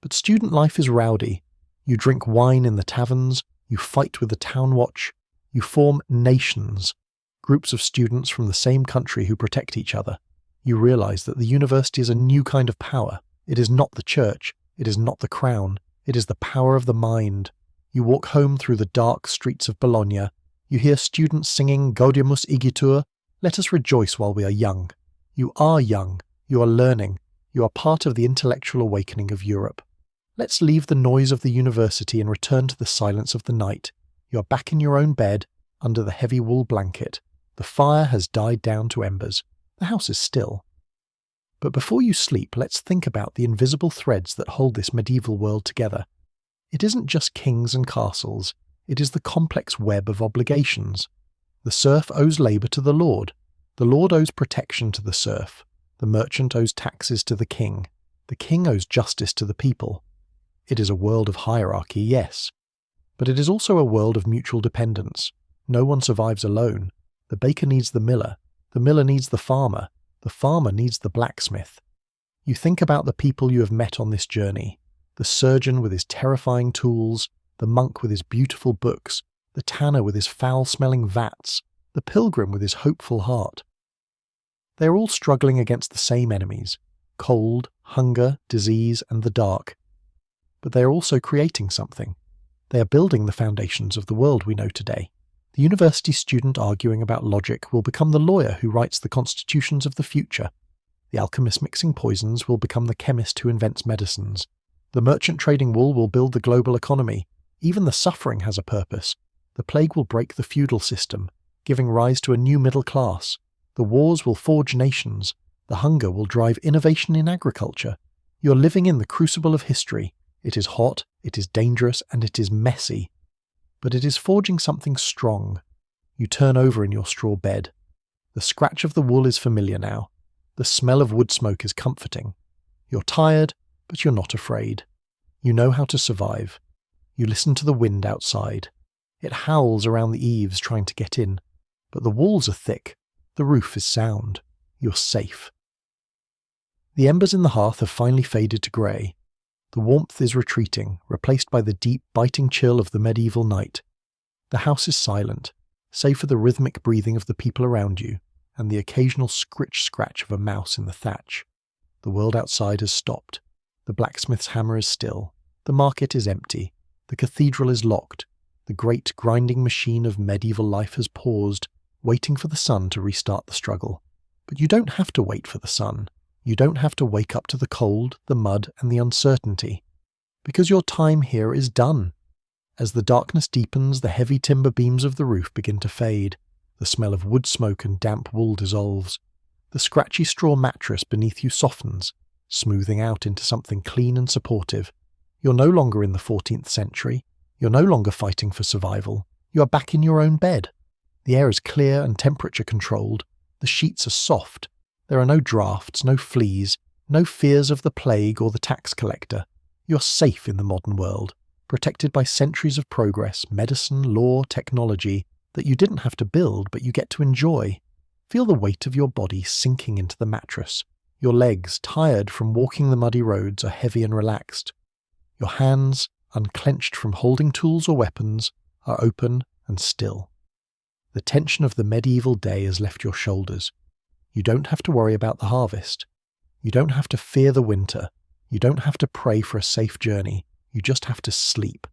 But student life is rowdy. You drink wine in the taverns. You fight with the town watch. You form nations, groups of students from the same country who protect each other. You realize that the university is a new kind of power. It is not the church. It is not the crown. It is the power of the mind. You walk home through the dark streets of Bologna. You hear students singing Gaudeamus igitur. Let us rejoice while we are young. You are young. You are learning. You are part of the intellectual awakening of Europe. Let's leave the noise of the university and return to the silence of the night. You are back in your own bed, under the heavy wool blanket. The fire has died down to embers. The house is still. But before you sleep, let's think about the invisible threads that hold this medieval world together. It isn't just kings and castles. It is the complex web of obligations. The serf owes labour to the lord. The lord owes protection to the serf. The merchant owes taxes to the king. The king owes justice to the people. It is a world of hierarchy, yes. But it is also a world of mutual dependence. No one survives alone. The baker needs the miller. The miller needs the farmer. The farmer needs the blacksmith. You think about the people you have met on this journey. The surgeon with his terrifying tools, the monk with his beautiful books, the tanner with his foul-smelling vats, the pilgrim with his hopeful heart. They are all struggling against the same enemies: cold, hunger, disease, and the dark. But they are also creating something. They are building the foundations of the world we know today. The university student arguing about logic will become the lawyer who writes the constitutions of the future. The alchemist mixing poisons will become the chemist who invents medicines. The merchant trading wool will build the global economy. Even the suffering has a purpose. The plague will break the feudal system, giving rise to a new middle class. The wars will forge nations. The hunger will drive innovation in agriculture. You're living in the crucible of history. It is hot, it is dangerous, and it is messy. But it is forging something strong. You turn over in your straw bed. The scratch of the wool is familiar now. The smell of wood smoke is comforting. You're tired, but you're not afraid. You know how to survive. You listen to the wind outside. It howls around the eaves trying to get in. But the walls are thick. The roof is sound. You're safe. The embers in the hearth have finally faded to grey. The warmth is retreating, replaced by the deep, biting chill of the medieval night. The house is silent, save for the rhythmic breathing of the people around you and the occasional scritch-scratch of a mouse in the thatch. The world outside has stopped. The blacksmith's hammer is still. The market is empty. The cathedral is locked. The great grinding machine of medieval life has paused, waiting for the sun to restart the struggle. But you don't have to wait for the sun. You don't have to wake up to the cold, the mud, and the uncertainty. Because your time here is done. As the darkness deepens, the heavy timber beams of the roof begin to fade. The smell of wood smoke and damp wool dissolves. The scratchy straw mattress beneath you softens, smoothing out into something clean and supportive. You're no longer in the 14th century. You're no longer fighting for survival. You are back in your own bed. The air is clear and temperature controlled. The sheets are soft. There are no drafts, no fleas, no fears of the plague or the tax collector. You're safe in the modern world, protected by centuries of progress, medicine, law, technology that you didn't have to build but you get to enjoy. Feel the weight of your body sinking into the mattress. Your legs, tired from walking the muddy roads, are heavy and relaxed. Your hands, unclenched from holding tools or weapons, are open and still. The tension of the medieval day has left your shoulders. You don't have to worry about the harvest. You don't have to fear the winter. You don't have to pray for a safe journey. You just have to sleep.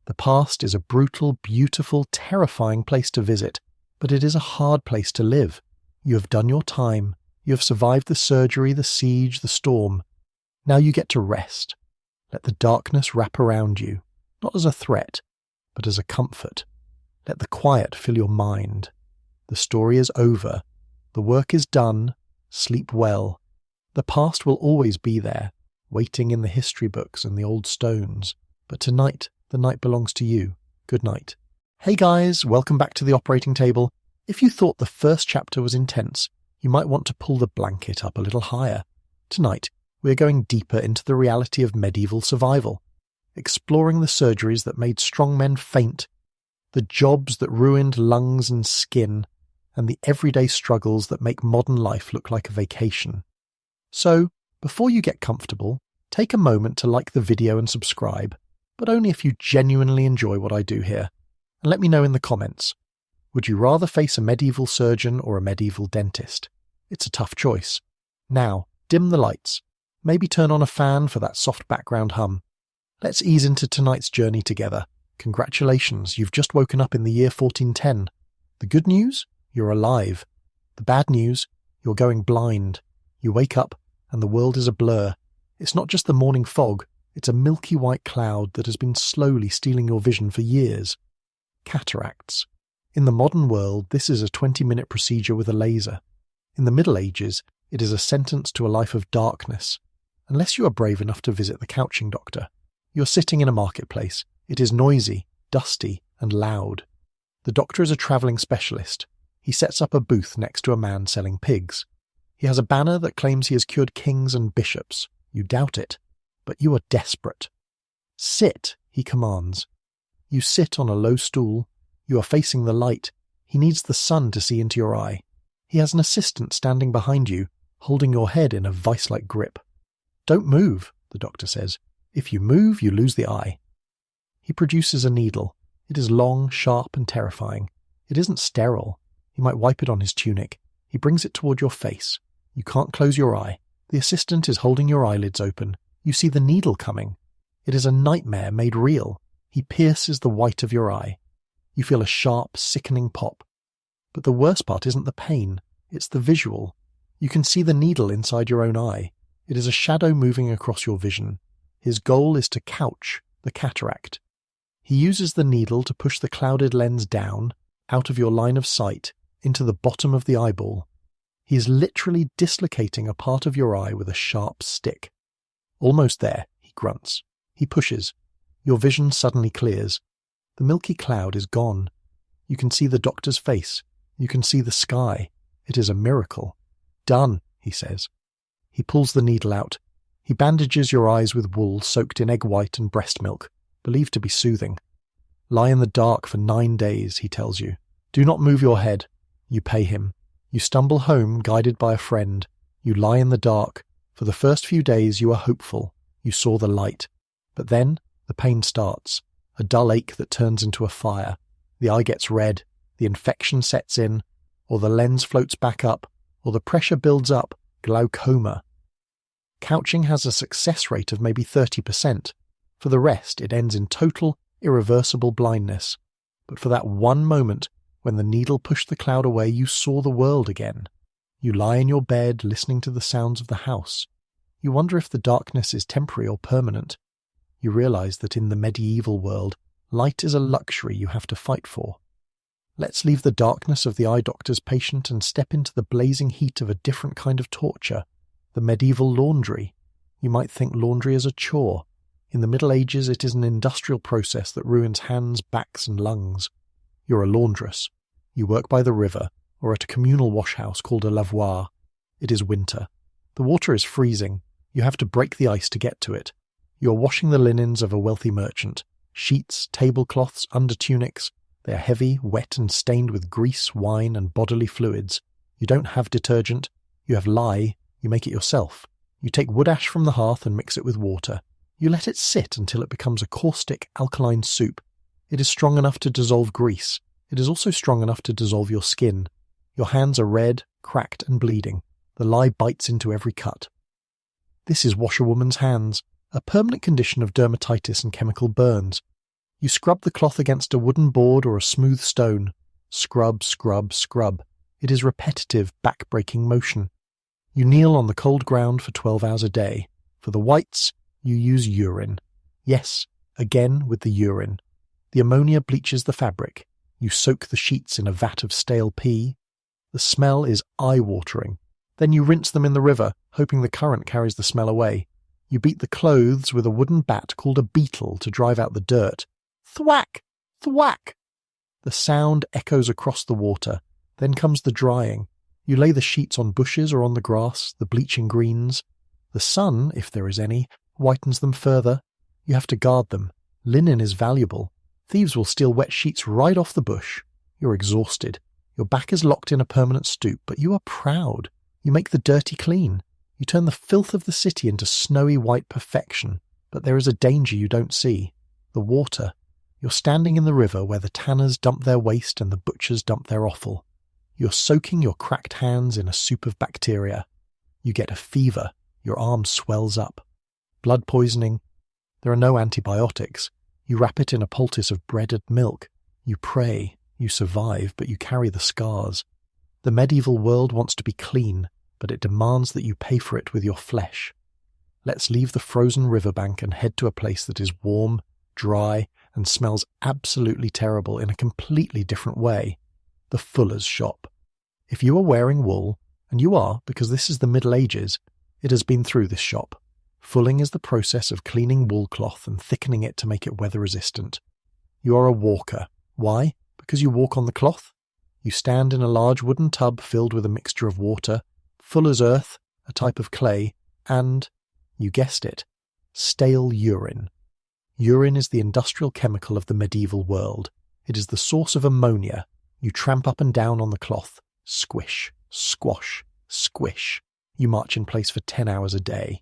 The past is a brutal, beautiful, terrifying place to visit, but it is a hard place to live. You have done your time. You have survived the surgery, the siege, the storm. Now you get to rest. Let the darkness wrap around you, not as a threat, but as a comfort. Let the quiet fill your mind. The story is over. The work is done. Sleep well. The past will always be there, waiting in the history books and the old stones. But tonight, the night belongs to you. Good night. Hey guys, welcome back to the operating table. If you thought the first chapter was intense, you might want to pull the blanket up a little higher. Tonight, we're going deeper into the reality of medieval survival, exploring the surgeries that made strong men faint, the jobs that ruined lungs and skin, and the everyday struggles that make modern life look like a vacation. So, before you get comfortable, take a moment to like the video and subscribe, but only if you genuinely enjoy what I do here. And let me know in the comments. Would you rather face a medieval surgeon or a medieval dentist? It's a tough choice. Now, dim the lights. Maybe turn on a fan for that soft background hum. Let's ease into tonight's journey together. Congratulations, you've just woken up in the year 1410. The good news? You're alive. The bad news? You're going blind. You wake up, and the world is a blur. It's not just the morning fog, it's a milky white cloud that has been slowly stealing your vision for years. Cataracts. In the modern world, this is a 20-minute procedure with a laser. In the Middle Ages, it is a sentence to a life of darkness. Unless you are brave enough to visit the couching doctor. You're sitting in a marketplace. It is noisy, dusty, and loud. The doctor is a travelling specialist. He sets up a booth next to a man selling pigs. He has a banner that claims he has cured kings and bishops. You doubt it, but you are desperate. Sit, he commands. You sit on a low stool. You are facing the light. He needs the sun to see into your eye. He has an assistant standing behind you, holding your head in a vice-like grip. Don't move, the doctor says. If you move, you lose the eye. He produces a needle. It is long, sharp, and terrifying. It isn't sterile. He might wipe it on his tunic. He brings it toward your face. You can't close your eye. The assistant is holding your eyelids open. You see the needle coming. It is a nightmare made real. He pierces the white of your eye. You feel a sharp, sickening pop. But the worst part isn't the pain. It's the visual. You can see the needle inside your own eye. It is a shadow moving across your vision. His goal is to couch the cataract. He uses the needle to push the clouded lens down, out of your line of sight, into the bottom of the eyeball. He is literally dislocating a part of your eye with a sharp stick. Almost there, he grunts. He pushes. Your vision suddenly clears. The milky cloud is gone. You can see the doctor's face. You can see the sky. It is a miracle. Done, he says. He pulls the needle out. He bandages your eyes with wool soaked in egg white and breast milk, believed to be soothing. Lie in the dark for 9 days, he tells you. Do not move your head. You pay him. You stumble home, guided by a friend. You lie in the dark. For the first few days you are hopeful. You saw the light. But then the pain starts. A dull ache that turns into a fire. The eye gets red. The infection sets in. Or the lens floats back up. Or the pressure builds up. Glaucoma. Couching has a success rate of maybe 30%. For the rest, it ends in total, irreversible blindness. But for that one moment, when the needle pushed the cloud away, you saw the world again. You lie in your bed, listening to the sounds of the house. You wonder if the darkness is temporary or permanent. You realize that in the medieval world, light is a luxury you have to fight for. Let's leave the darkness of the eye doctor's patient and step into the blazing heat of a different kind of torture, the medieval laundry. You might think laundry is a chore. In the Middle Ages, it is an industrial process that ruins hands, backs, and lungs. You're a laundress. You work by the river, or at a communal washhouse called a lavoir. It is winter. The water is freezing. You have to break the ice to get to it. You're washing the linens of a wealthy merchant. Sheets, tablecloths, undertunics. They are heavy, wet, and stained with grease, wine, and bodily fluids. You don't have detergent. You have lye. You make it yourself. You take wood ash from the hearth and mix it with water. You let it sit until it becomes a caustic, alkaline soup. It is strong enough to dissolve grease. It is also strong enough to dissolve your skin. Your hands are red, cracked, and bleeding. The lye bites into every cut. This is washerwoman's hands, a permanent condition of dermatitis and chemical burns. You scrub the cloth against a wooden board or a smooth stone. Scrub, scrub, scrub. It is repetitive, back-breaking motion. You kneel on the cold ground for 12 hours a day. For the whites, you use urine. Yes, again with the urine. The ammonia bleaches the fabric. You soak the sheets in a vat of stale pee. The smell is eye-watering. Then you rinse them in the river, hoping the current carries the smell away. You beat the clothes with a wooden bat called a beetle to drive out the dirt. Thwack! Thwack! The sound echoes across the water. Then comes the drying. You lay the sheets on bushes or on the grass, the bleaching greens. The sun, if there is any, whitens them further. You have to guard them. Linen is valuable. Thieves will steal wet sheets right off the bush. You're exhausted. Your back is locked in a permanent stoop, but you are proud. You make the dirty clean. You turn the filth of the city into snowy white perfection. But there is a danger you don't see. The water. You're standing in the river where the tanners dump their waste and the butchers dump their offal. You're soaking your cracked hands in a soup of bacteria. You get a fever. Your arm swells up. Blood poisoning. There are no antibiotics. You wrap it in a poultice of bread and milk. You pray. You survive, but you carry the scars. The medieval world wants to be clean, but it demands that you pay for it with your flesh. Let's leave the frozen riverbank and head to a place that is warm, dry, and smells absolutely terrible in a completely different way. The fuller's shop. If you are wearing wool, and you are because this is the Middle Ages, it has been through this shop. Fulling is the process of cleaning wool cloth and thickening it to make it weather-resistant. You are a walker. Why? Because you walk on the cloth? You stand in a large wooden tub filled with a mixture of water, fuller's earth, a type of clay, and, you guessed it, stale urine. Urine is the industrial chemical of the medieval world. It is the source of ammonia. You tramp up and down on the cloth. Squish, squash, squish. You march in place for 10 hours a day.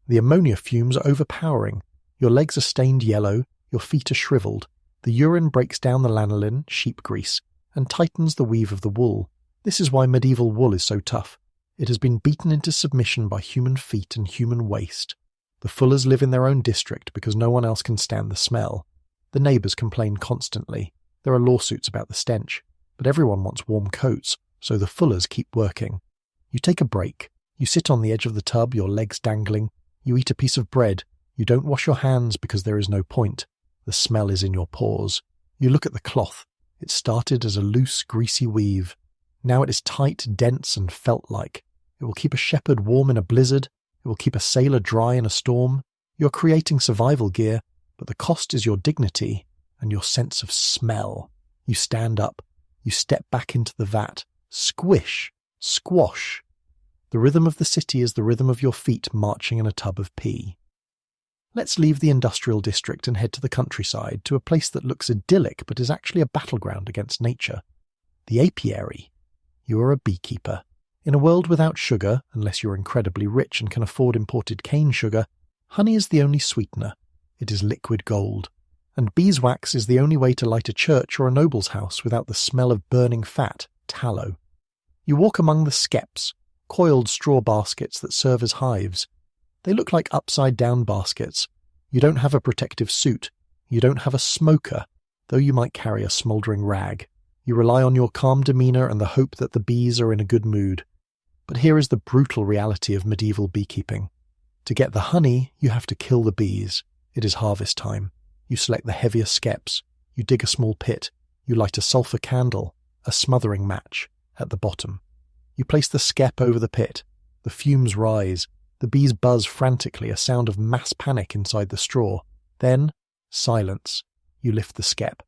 The ammonia fumes are overpowering. Your legs are stained yellow, your feet are shriveled. The urine breaks down the lanolin, sheep grease, and tightens the weave of the wool. This is why medieval wool is so tough. It has been beaten into submission by human feet and human waste. The fullers live in their own district because no one else can stand the smell. The neighbours complain constantly. There are lawsuits about the stench. But everyone wants warm coats, so the fullers keep working. You take a break. You sit on the edge of the tub, your legs dangling. You eat a piece of bread. You don't wash your hands because there is no point. The smell is in your pores. You look at the cloth. It started as a loose, greasy weave. Now it is tight, dense, and felt-like. It will keep a shepherd warm in a blizzard. It will keep a sailor dry in a storm. You're creating survival gear, but the cost is your dignity and your sense of smell. You stand up. You step back into the vat. Squish! Squash! The rhythm of the city is the rhythm of your feet marching in a tub of pee. Let's leave the industrial district and head to the countryside, to a place that looks idyllic but is actually a battleground against nature. The apiary. You are a beekeeper. In a world without sugar, unless you're incredibly rich and can afford imported cane sugar, honey is the only sweetener. It is liquid gold. And beeswax is the only way to light a church or a noble's house without the smell of burning fat, tallow. You walk among the skeps, coiled straw baskets that serve as hives. They look like upside-down baskets. You don't have a protective suit. You don't have a smoker, though you might carry a smouldering rag. You rely on your calm demeanour and the hope that the bees are in a good mood. But here is the brutal reality of medieval beekeeping. To get the honey, you have to kill the bees. It is harvest time. You select the heavier skeps. You dig a small pit. You light a sulphur candle, a smothering match, at the bottom. You place the skep over the pit. The fumes rise. The bees buzz frantically, a sound of mass panic inside the straw. Then, silence. You lift the skep.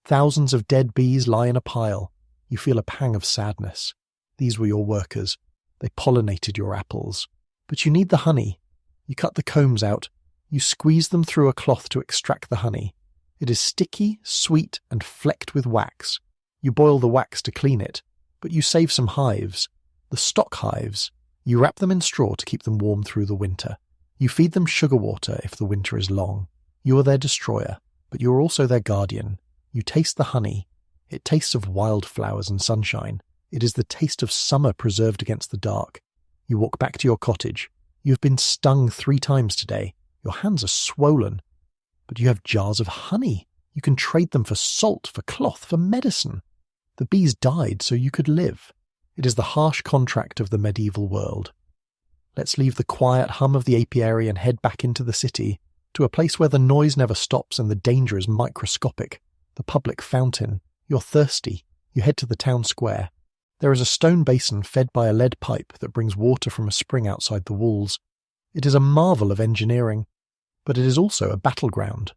Thousands of dead bees lie in a pile. You feel a pang of sadness. These were your workers. They pollinated your apples. But you need the honey. You cut the combs out. You squeeze them through a cloth to extract the honey. It is sticky, sweet, and flecked with wax. You boil the wax to clean it, but you save some hives. The stock hives. You wrap them in straw to keep them warm through the winter. You feed them sugar water if the winter is long. You are their destroyer, but you are also their guardian. You taste the honey. It tastes of wildflowers and sunshine. It is the taste of summer preserved against the dark. You walk back to your cottage. You have been stung 3 times today. Your hands are swollen. But you have jars of honey. You can trade them for salt, for cloth, for medicine. The bees died so you could live. It is the harsh contract of the medieval world. Let's leave the quiet hum of the apiary and head back into the city, to a place where the noise never stops and the danger is microscopic. The public fountain. You're thirsty. You head to the town square. There is a stone basin fed by a lead pipe that brings water from a spring outside the walls. It is a marvel of engineering, but it is also a battleground.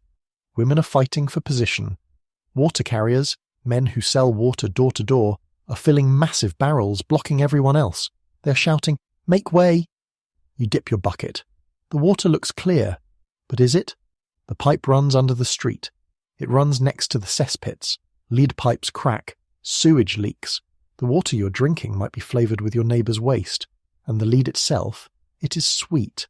Women are fighting for position. Water carriers, men who sell water door to door, are filling massive barrels, blocking everyone else. They are shouting, "Make way!" You dip your bucket. The water looks clear, but is it? The pipe runs under the street. It runs next to the cesspits. Lead pipes crack. Sewage leaks. The water you're drinking might be flavoured with your neighbour's waste. And the lead itself, it is sweet.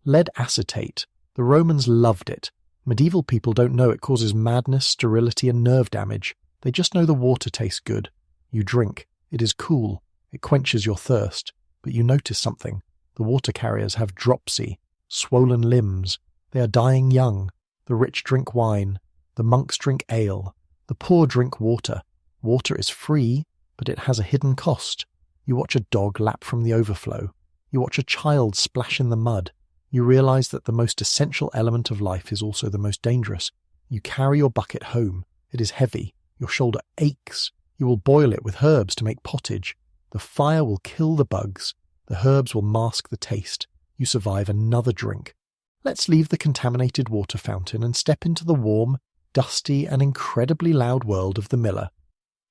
Lead acetate. The Romans loved it. Medieval people don't know it causes madness, sterility and nerve damage. They just know the water tastes good. You drink. It is cool. It quenches your thirst. But you notice something. The water carriers have dropsy, swollen limbs. They are dying young. The rich drink wine. The monks drink ale. The poor drink water. Water is free, but it has a hidden cost. You watch a dog lap from the overflow. You watch a child splash in the mud. You realize that the most essential element of life is also the most dangerous. You carry your bucket home. It is heavy. Your shoulder aches. You will boil it with herbs to make pottage. The fire will kill the bugs. The herbs will mask the taste. You survive another drink. Let's leave the contaminated water fountain and step into the warm, dusty and incredibly loud world of the miller.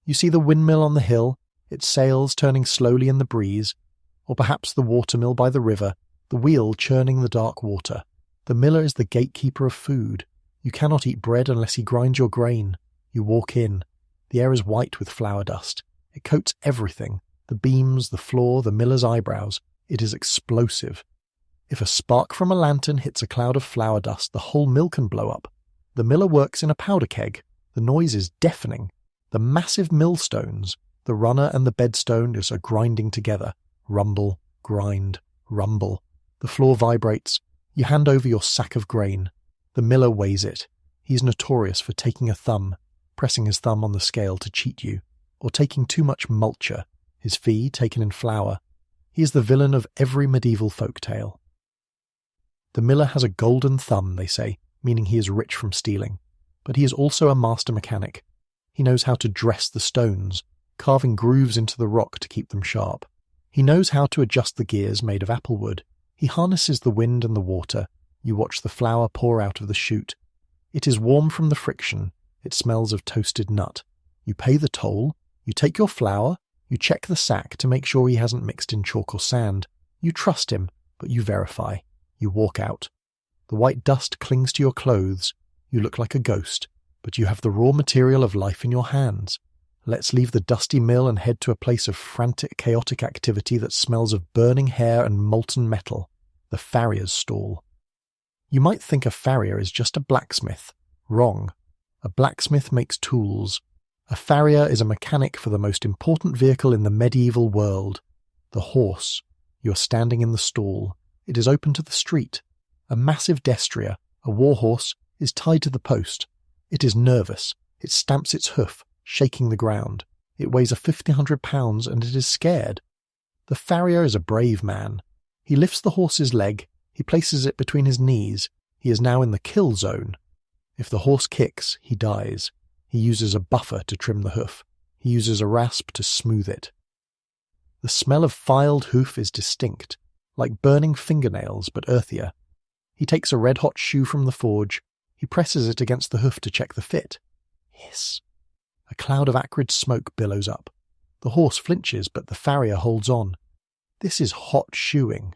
You see the windmill on the hill, its sails turning slowly in the breeze, or perhaps the watermill by the river, the wheel churning the dark water. The miller is the gatekeeper of food. You cannot eat bread unless he grinds your grain. You walk in. The air is white with flour dust. It coats everything, the beams, the floor, the miller's eyebrows. It is explosive. If a spark from a lantern hits a cloud of flour dust, the whole mill can blow up. The miller works in a powder keg. The noise is deafening. The massive millstones, the runner and the bedstone are grinding together. Rumble, grind, rumble. The floor vibrates. You hand over your sack of grain. The miller weighs it. He is notorious for taking a thumb, pressing his thumb on the scale to cheat you, or taking too much multure, his fee taken in flour. He is the villain of every medieval folk tale. The miller has a golden thumb, they say, meaning he is rich from stealing. But he is also a master mechanic. He knows how to dress the stones, carving grooves into the rock to keep them sharp. He knows how to adjust the gears made of apple wood. He harnesses the wind and the water. You watch the flour pour out of the chute. It is warm from the friction. It smells of toasted nut. You pay the toll, you take your flour, you check the sack to make sure he hasn't mixed in chalk or sand. You trust him, but you verify. You walk out. The white dust clings to your clothes. You look like a ghost, but you have the raw material of life in your hands. Let's leave the dusty mill and head to a place of frantic, chaotic activity that smells of burning hair and molten metal, the farrier's stall. You might think a farrier is just a blacksmith. Wrong. A blacksmith makes tools. A farrier is a mechanic for the most important vehicle in the medieval world, the horse. You are standing in the stall. It is open to the street. A massive destrier, a war horse, is tied to the post. It is nervous. It stamps its hoof, shaking the ground. It weighs 1,500 pounds and it is scared. The farrier is a brave man. He lifts the horse's leg. He places it between his knees. He is now in the kill zone. If the horse kicks, he dies. He uses a buffer to trim the hoof. He uses a rasp to smooth it. The smell of filed hoof is distinct, like burning fingernails but earthier. He takes a red-hot shoe from the forge. He presses it against the hoof to check the fit. Hiss. A cloud of acrid smoke billows up. The horse flinches, but the farrier holds on. This is hot shoeing.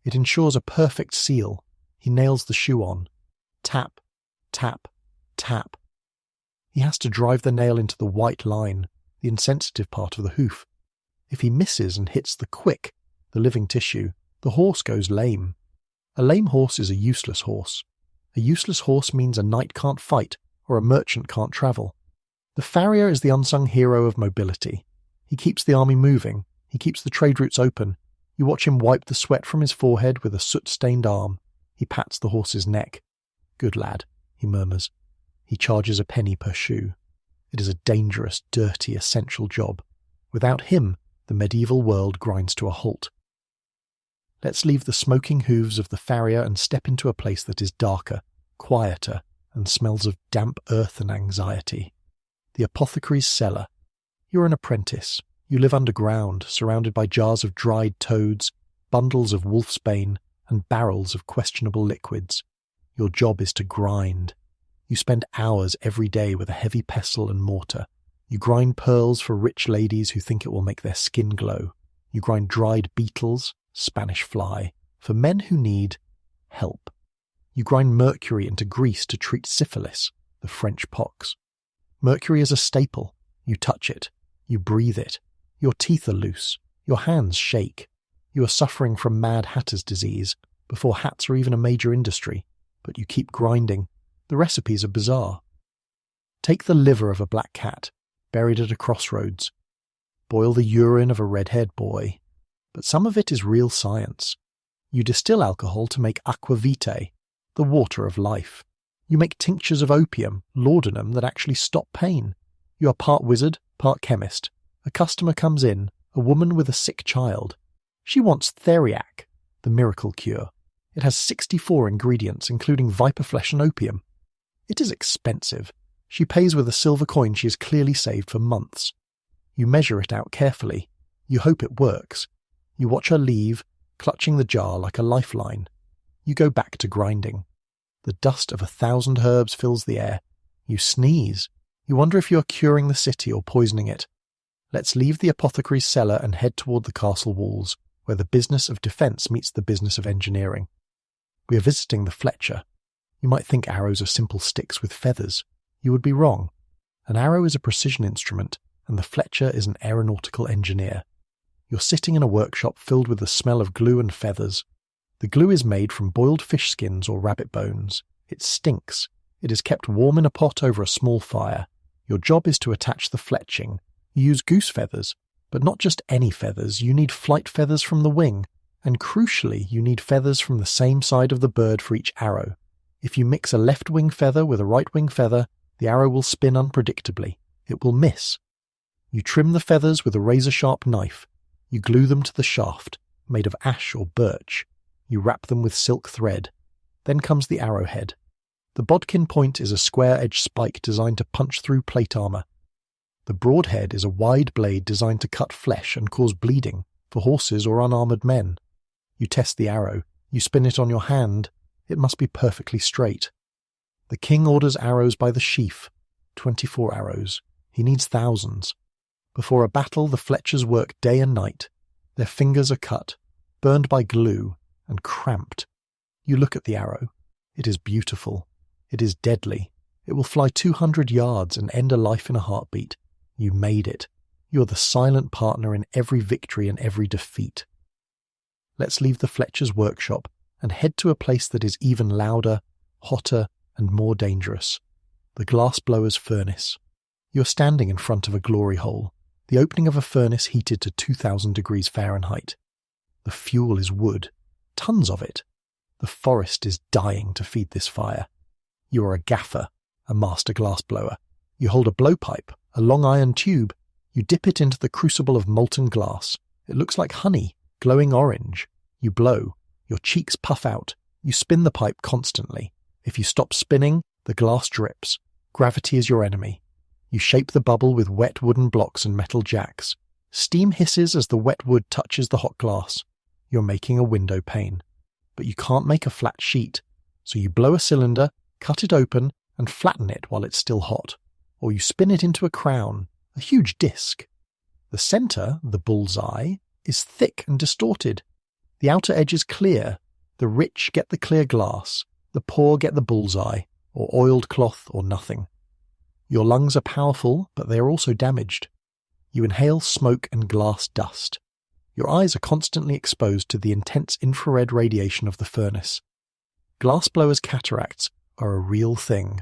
It ensures a perfect seal. He nails the shoe on. Tap, tap, tap. He has to drive the nail into the white line, the insensitive part of the hoof. If he misses and hits the quick, the living tissue, the horse goes lame. A lame horse is a useless horse. A useless horse means a knight can't fight or a merchant can't travel. The farrier is the unsung hero of mobility. He keeps the army moving. He keeps the trade routes open. You watch him wipe the sweat from his forehead with a soot-stained arm. He pats the horse's neck. Good lad, he murmurs. He charges a penny per shoe. It is a dangerous, dirty, essential job. Without him, the medieval world grinds to a halt. Let's leave the smoking hooves of the farrier and step into a place that is darker, quieter, and smells of damp earth and anxiety. The apothecary's cellar. You're an apprentice. You live underground, surrounded by jars of dried toads, bundles of wolfsbane, and barrels of questionable liquids. Your job is to grind. You spend hours every day with a heavy pestle and mortar. You grind pearls for rich ladies who think it will make their skin glow. You grind dried beetles, Spanish fly, for men who need help. You grind mercury into grease to treat syphilis, the French pox. Mercury is a staple. You touch it. You breathe it. Your teeth are loose. Your hands shake. You are suffering from Mad Hatter's disease, before hats are even a major industry. But you keep grinding. The recipes are bizarre. Take the liver of a black cat, buried at a crossroads. Boil the urine of a red-haired boy. But some of it is real science. You distill alcohol to make aqua vitae, the water of life. You make tinctures of opium, laudanum, that actually stop pain. You are part wizard, part chemist. A customer comes in, a woman with a sick child. She wants theriac, the miracle cure. It has 64 ingredients, including viper flesh and opium. It is expensive. She pays with a silver coin she has clearly saved for months. You measure it out carefully. You hope it works. You watch her leave, clutching the jar like a lifeline. You go back to grinding. The dust of 1,000 herbs fills the air. You sneeze. You wonder if you are curing the city or poisoning it. Let's leave the apothecary's cellar and head toward the castle walls, where the business of defence meets the business of engineering. We are visiting the Fletcher. You might think arrows are simple sticks with feathers. You would be wrong. An arrow is a precision instrument, and the Fletcher is an aeronautical engineer. You're sitting in a workshop filled with the smell of glue and feathers. The glue is made from boiled fish skins or rabbit bones. It stinks. It is kept warm in a pot over a small fire. Your job is to attach the fletching. You use goose feathers, but not just any feathers. You need flight feathers from the wing, and crucially, you need feathers from the same side of the bird for each arrow. If you mix a left wing feather with a right wing feather, the arrow will spin unpredictably. It will miss. You trim the feathers with a razor-sharp knife. You glue them to the shaft, made of ash or birch. You wrap them with silk thread. Then comes the arrowhead. The bodkin point is a square-edged spike designed to punch through plate armor. The broadhead is a wide blade designed to cut flesh and cause bleeding for horses or unarmored men. You test the arrow. You spin it on your hand. It must be perfectly straight. The king orders arrows by the sheaf. 24 arrows. He needs thousands. Before a battle, the Fletchers work day and night. Their fingers are cut, burned by glue, and cramped. You look at the arrow. It is beautiful. It is deadly. It will fly 200 yards and end a life in a heartbeat. You made it. You're the silent partner in every victory and every defeat. Let's leave the Fletchers' workshop and head to a place that is even louder, hotter, and more dangerous. The glassblower's furnace. You're standing in front of a glory hole, the opening of a furnace heated to 2,000 degrees Fahrenheit. The fuel is wood, tons of it. The forest is dying to feed this fire. You are a gaffer, a master glassblower. You hold a blowpipe, a long iron tube. You dip it into the crucible of molten glass. It looks like honey, glowing orange. You blow. Your cheeks puff out. You spin the pipe constantly. If you stop spinning, the glass drips. Gravity is your enemy. You shape the bubble with wet wooden blocks and metal jacks. Steam hisses as the wet wood touches the hot glass. You're making a window pane. But you can't make a flat sheet. So you blow a cylinder, cut it open, and flatten it while it's still hot. Or you spin it into a crown, a huge disc. The center, the bullseye, is thick and distorted. The outer edge is clear. The rich get the clear glass. The poor get the bullseye, or oiled cloth, or nothing. Your lungs are powerful, but they are also damaged. You inhale smoke and glass dust. Your eyes are constantly exposed to the intense infrared radiation of the furnace. Glassblowers' cataracts are a real thing.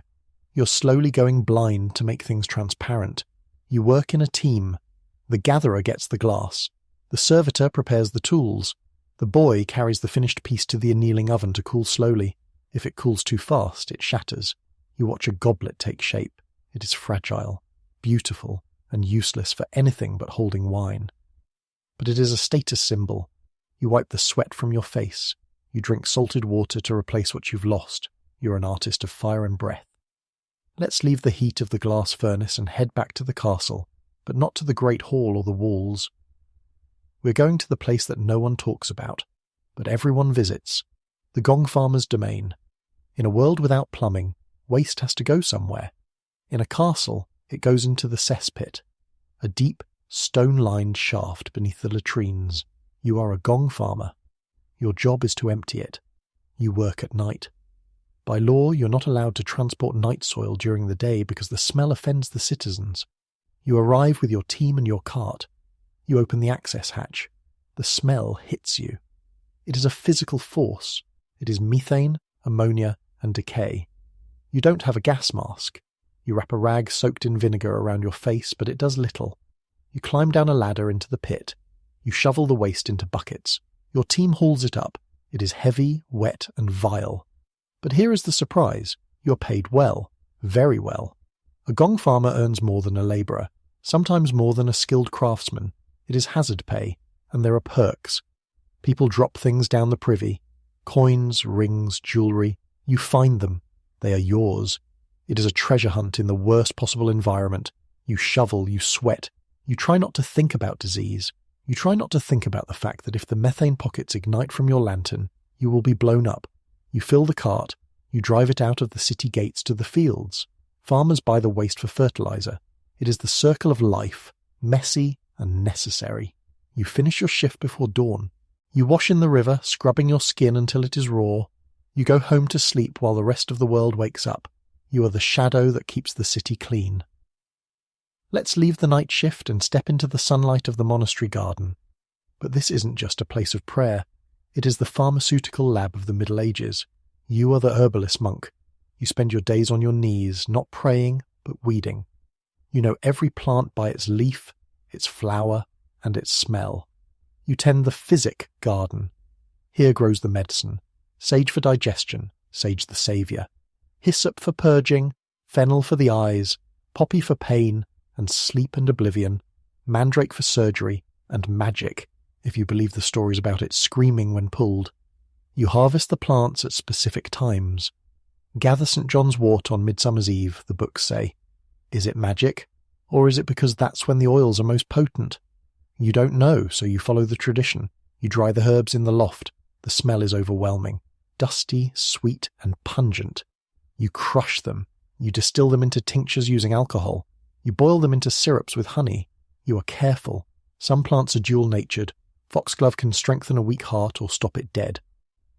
You're slowly going blind to make things transparent. You work in a team. The gatherer gets the glass. The servitor prepares the tools. The boy carries the finished piece to the annealing oven to cool slowly. If it cools too fast, it shatters. You watch a goblet take shape. It is fragile, beautiful, and useless for anything but holding wine. But it is a status symbol. You wipe the sweat from your face. You drink salted water to replace what you've lost. You're an artist of fire and breath. Let's leave the heat of the glass furnace and head back to the castle, but not to the great hall or the walls. We're going to the place that no one talks about, but everyone visits, the Gong Farmer's domain. In a world without plumbing, waste has to go somewhere. In a castle, it goes into the cesspit, a deep, stone-lined shaft beneath the latrines. You are a Gong Farmer. Your job is to empty it. You work at night. By law, you're not allowed to transport night soil during the day because the smell offends the citizens. You arrive with your team and your cart. You open the access hatch. The smell hits you. It is a physical force. It is methane, ammonia, and decay. You don't have a gas mask. You wrap a rag soaked in vinegar around your face, but it does little. You climb down a ladder into the pit. You shovel the waste into buckets. Your team hauls it up. It is heavy, wet, and vile. But here is the surprise. You're paid well, very well. A Gong Farmer earns more than a labourer, sometimes more than a skilled craftsman. It is hazard pay, and there are perks. People drop things down the privy. Coins, rings, jewellery. You find them. They are yours. It is a treasure hunt in the worst possible environment. You shovel, you sweat. You try not to think about disease. You try not to think about the fact that if the methane pockets ignite from your lantern, you will be blown up. You fill the cart. You drive it out of the city gates to the fields. Farmers buy the waste for fertilizer. It is the circle of life, messy and necessary. You finish your shift before dawn. You wash in the river, scrubbing your skin until it is raw. You go home to sleep while the rest of the world wakes up. You are the shadow that keeps the city clean. Let's leave the night shift and step into the sunlight of the monastery garden. But this isn't just a place of prayer. It is the pharmaceutical lab of the Middle Ages. You are the herbalist monk. You spend your days on your knees, not praying, but weeding. You know every plant by its leaf, its flower, and its smell. You tend the physic garden. Here grows the medicine. Sage for digestion, sage the saviour. Hyssop for purging, fennel for the eyes, poppy for pain, and sleep and oblivion, mandrake for surgery, and magic, if you believe the stories about it screaming when pulled. You harvest the plants at specific times. Gather St. John's wort on Midsummer's Eve, the books say. Is it magic? Or is it because that's when the oils are most potent? You don't know, so you follow the tradition. You dry the herbs in the loft. The smell is overwhelming. Dusty, sweet, and pungent. You crush them. You distill them into tinctures using alcohol. You boil them into syrups with honey. You are careful. Some plants are dual-natured. Foxglove can strengthen a weak heart or stop it dead.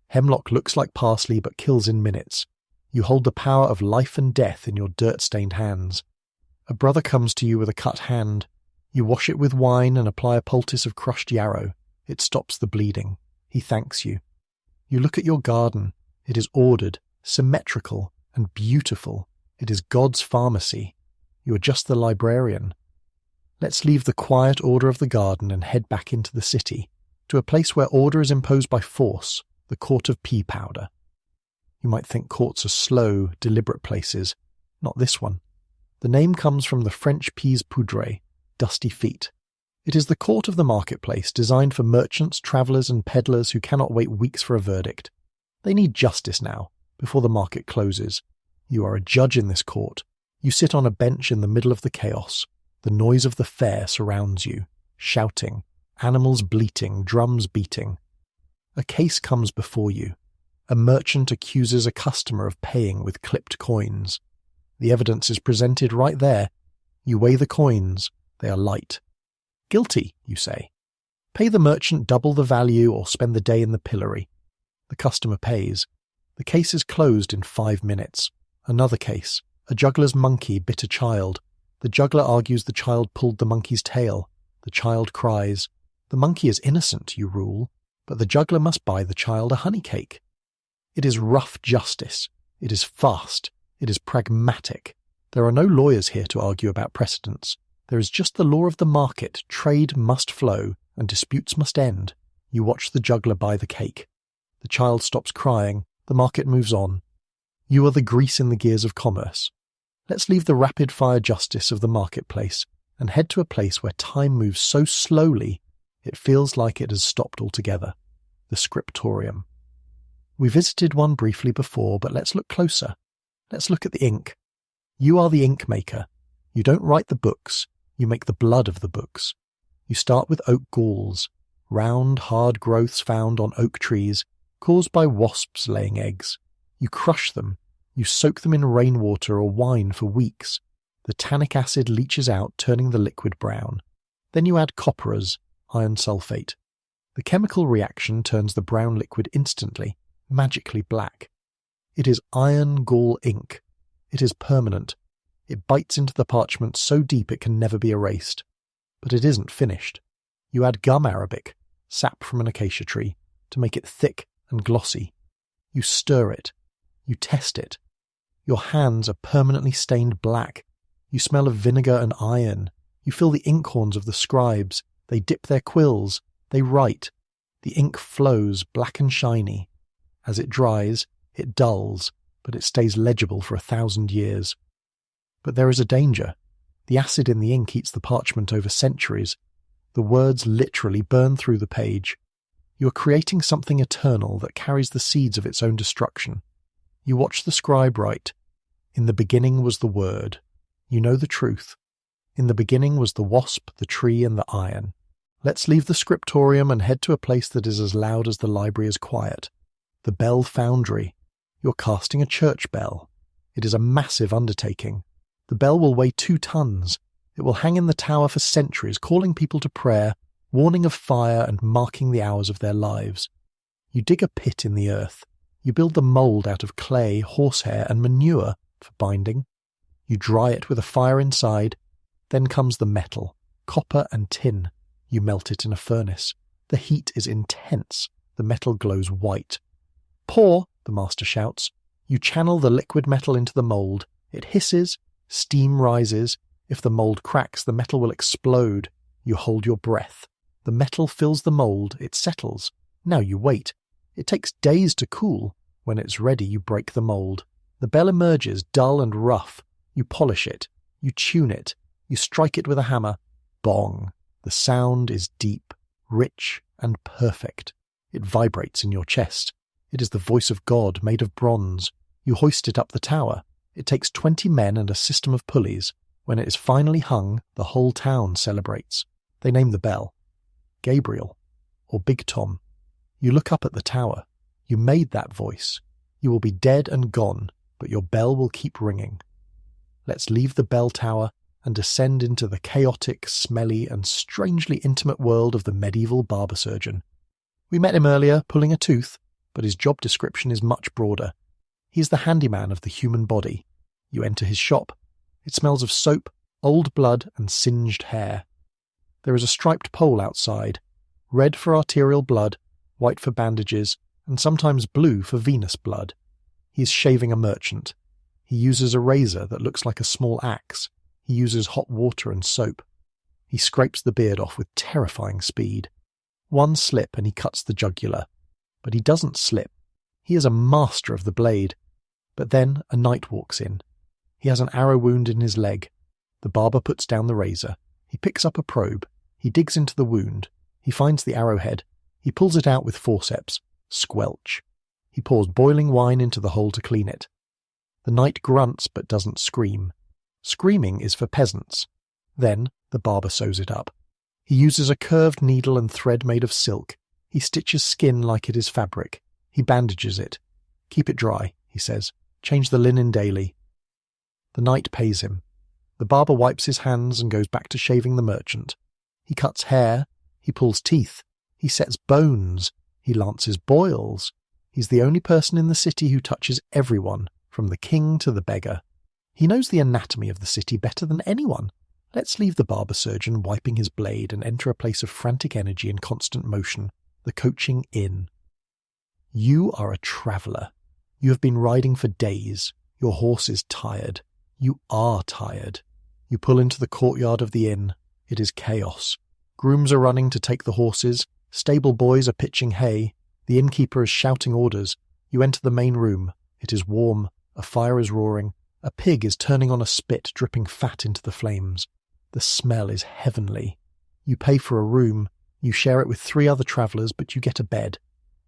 Hemlock looks like parsley but kills in minutes. You hold the power of life and death in your dirt-stained hands. A brother comes to you with a cut hand. You wash it with wine and apply a poultice of crushed yarrow. It stops the bleeding. He thanks you. You look at your garden. It is ordered, symmetrical, and beautiful. It is God's pharmacy. You are just the librarian. Let's leave the quiet order of the garden and head back into the city, to a place where order is imposed by force, the court of pea powder. You might think courts are slow, deliberate places. Not this one. The name comes from the French pieds poudrés, dusty feet. It is the court of the marketplace, designed for merchants, travellers, and peddlers who cannot wait weeks for a verdict. They need justice now, before the market closes. You are a judge in this court. You sit on a bench in the middle of the chaos. The noise of the fair surrounds you, shouting, animals bleating, drums beating. A case comes before you. A merchant accuses a customer of paying with clipped coins. The evidence is presented right there. You weigh the coins. They are light. Guilty, you say. Pay the merchant double the value or spend the day in the pillory. The customer pays. The case is closed in 5 minutes. Another case. A juggler's monkey bit a child. The juggler argues the child pulled the monkey's tail. The child cries. The monkey is innocent, you rule, but the juggler must buy the child a honey cake. It is rough justice. It is fast. It is pragmatic. There are no lawyers here to argue about precedents. There is just the law of the market. Trade must flow, and disputes must end. You watch the juggler buy the cake. The child stops crying. The market moves on. You are the grease in the gears of commerce. Let's leave the rapid-fire justice of the marketplace and head to a place where time moves so slowly it feels like it has stopped altogether. The scriptorium. We visited one briefly before, but let's look closer. Let's look at the ink. You are the ink maker. You don't write the books. You make the blood of the books. You start with oak galls, round, hard growths found on oak trees, caused by wasps laying eggs. You crush them. You soak them in rainwater or wine for weeks. The tannic acid leaches out, turning the liquid brown. Then you add copperas, iron sulfate. The chemical reaction turns the brown liquid instantly, magically black. It is iron gall ink. It is permanent. It bites into the parchment so deep it can never be erased. But it isn't finished. You add gum arabic, sap from an acacia tree, to make it thick and glossy. You stir it. You test it. Your hands are permanently stained black. You smell of vinegar and iron. You feel the inkhorns of the scribes. They dip their quills. They write. The ink flows black and shiny. As it dries, it dulls, but it stays legible for 1,000 years. But there is a danger. The acid in the ink eats the parchment over centuries. The words literally burn through the page. You are creating something eternal that carries the seeds of its own destruction. You watch the scribe write, "In the beginning was the Word." You know the truth. In the beginning was the wasp, the tree, and the iron. Let's leave the scriptorium and head to a place that is as loud as the library is quiet. The bell foundry. You're casting a church bell. It is a massive undertaking. The bell will weigh 2 tons. It will hang in the tower for centuries, calling people to prayer, warning of fire, and marking the hours of their lives. You dig a pit in the earth. You build the mould out of clay, horsehair, and manure for binding. You dry it with a fire inside. Then comes the metal, copper and tin. You melt it in a furnace. The heat is intense. The metal glows white. Pour, the master shouts. You channel the liquid metal into the mould. It hisses. Steam rises. If the mould cracks, the metal will explode. You hold your breath. The metal fills the mould. It settles. Now you wait. It takes days to cool. When it's ready, you break the mould. The bell emerges, dull and rough. You polish it. You tune it. You strike it with a hammer. Bong. The sound is deep, rich, and perfect. It vibrates in your chest. It is the voice of God made of bronze. You hoist it up the tower. It takes 20 men and a system of pulleys. When it is finally hung, the whole town celebrates. They name the bell Gabriel or Big Tom. You look up at the tower. You made that voice. You will be dead and gone, but your bell will keep ringing. Let's leave the bell tower and descend into the chaotic, smelly, and strangely intimate world of the medieval barber surgeon. We met him earlier, pulling a tooth, but his job description is much broader. He's the handyman of the human body. You enter his shop. It smells of soap, old blood, and singed hair. There is a striped pole outside, red for arterial blood, white for bandages, and sometimes blue for venous blood. He is shaving a merchant. He uses a razor that looks like a small axe. He uses hot water and soap. He scrapes the beard off with terrifying speed. One slip and he cuts the jugular. But he doesn't slip. He is a master of the blade. But then a knight walks in. He has an arrow wound in his leg. The barber puts down the razor. He picks up a probe. He digs into the wound. He finds the arrowhead. He pulls it out with forceps. Squelch. He pours boiling wine into the hole to clean it. The knight grunts but doesn't scream. Screaming is for peasants. Then the barber sews it up. He uses a curved needle and thread made of silk. He stitches skin like it is fabric. He bandages it. Keep it dry, he says. Change the linen daily. The knight pays him. The barber wipes his hands and goes back to shaving the merchant. He cuts hair. He pulls teeth. He sets bones. He lances boils. He's the only person in the city who touches everyone, from the king to the beggar. He knows the anatomy of the city better than anyone. Let's leave the barber surgeon wiping his blade and enter a place of frantic energy and constant motion, the coaching inn. You are a traveller. You have been riding for days. Your horse is tired. You are tired. You pull into the courtyard of the inn. It is chaos. Grooms are running to take the horses. Stable boys are pitching hay. The innkeeper is shouting orders. You enter the main room. It is warm. A fire is roaring. A pig is turning on a spit, dripping fat into the flames. The smell is heavenly. You pay for a room. You share it with 3 other travellers, but you get a bed.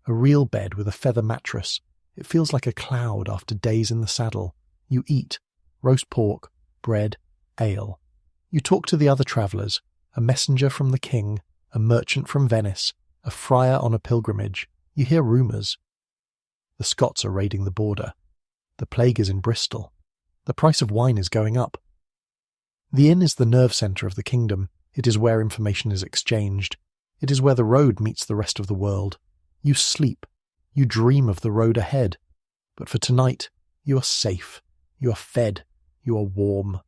A real bed with a feather mattress. It feels like a cloud after days in the saddle. You eat. Roast pork, bread, ale. You talk to the other travellers. A messenger from the king. A merchant from Venice. A friar on a pilgrimage. You hear rumours. The Scots are raiding the border. The plague is in Bristol. The price of wine is going up. The inn is the nerve centre of the kingdom. It is where information is exchanged. It is where the road meets the rest of the world. You sleep. You dream of the road ahead. But for tonight, you are safe. You are fed. You are warm.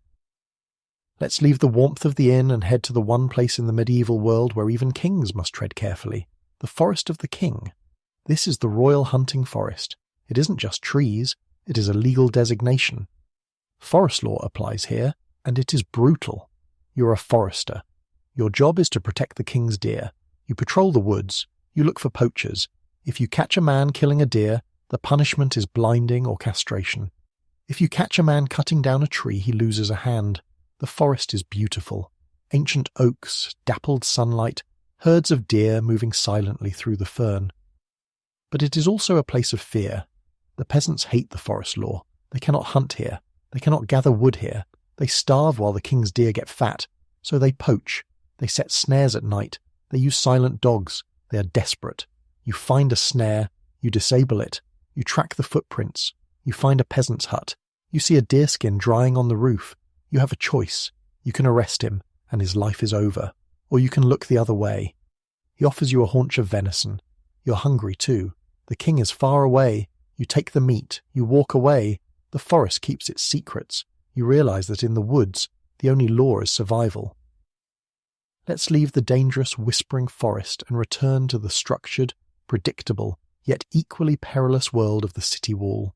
Let's leave the warmth of the inn and head to the one place in the medieval world where even kings must tread carefully. The Forest of the King. This is the royal hunting forest. It isn't just trees. It is a legal designation. Forest law applies here, and it is brutal. You're a forester. Your job is to protect the king's deer. You patrol the woods. You look for poachers. If you catch a man killing a deer, the punishment is blinding or castration. If you catch a man cutting down a tree, he loses a hand. The forest is beautiful. Ancient oaks, dappled sunlight, herds of deer moving silently through the fern. But it is also a place of fear. The peasants hate the forest law. They cannot hunt here. They cannot gather wood here. They starve while the king's deer get fat, so they poach. They set snares at night. They use silent dogs. They are desperate. You find a snare. You disable it. You track the footprints. You find a peasant's hut. You see a deerskin drying on the roof. You have a choice. You can arrest him, and his life is over. Or you can look the other way. He offers you a haunch of venison. You're hungry too. The king is far away. You take the meat. You walk away. The forest keeps its secrets. You realize that in the woods, the only law is survival. Let's leave the dangerous, whispering forest and return to the structured, predictable, yet equally perilous world of the city wall.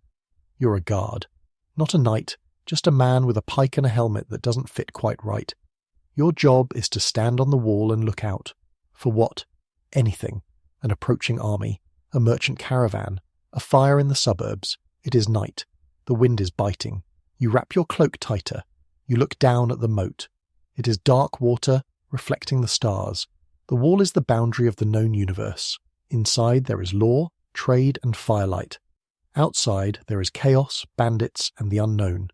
You're a guard. Not a knight, just a man with a pike and a helmet that doesn't fit quite right. Your job is to stand on the wall and look out. For what? Anything. An approaching army. A merchant caravan. A fire in the suburbs. It is night. The wind is biting. You wrap your cloak tighter. You look down at the moat. It is dark water, reflecting the stars. The wall is the boundary of the known universe. Inside there is law, trade, and firelight. Outside there is chaos, bandits, and the unknown.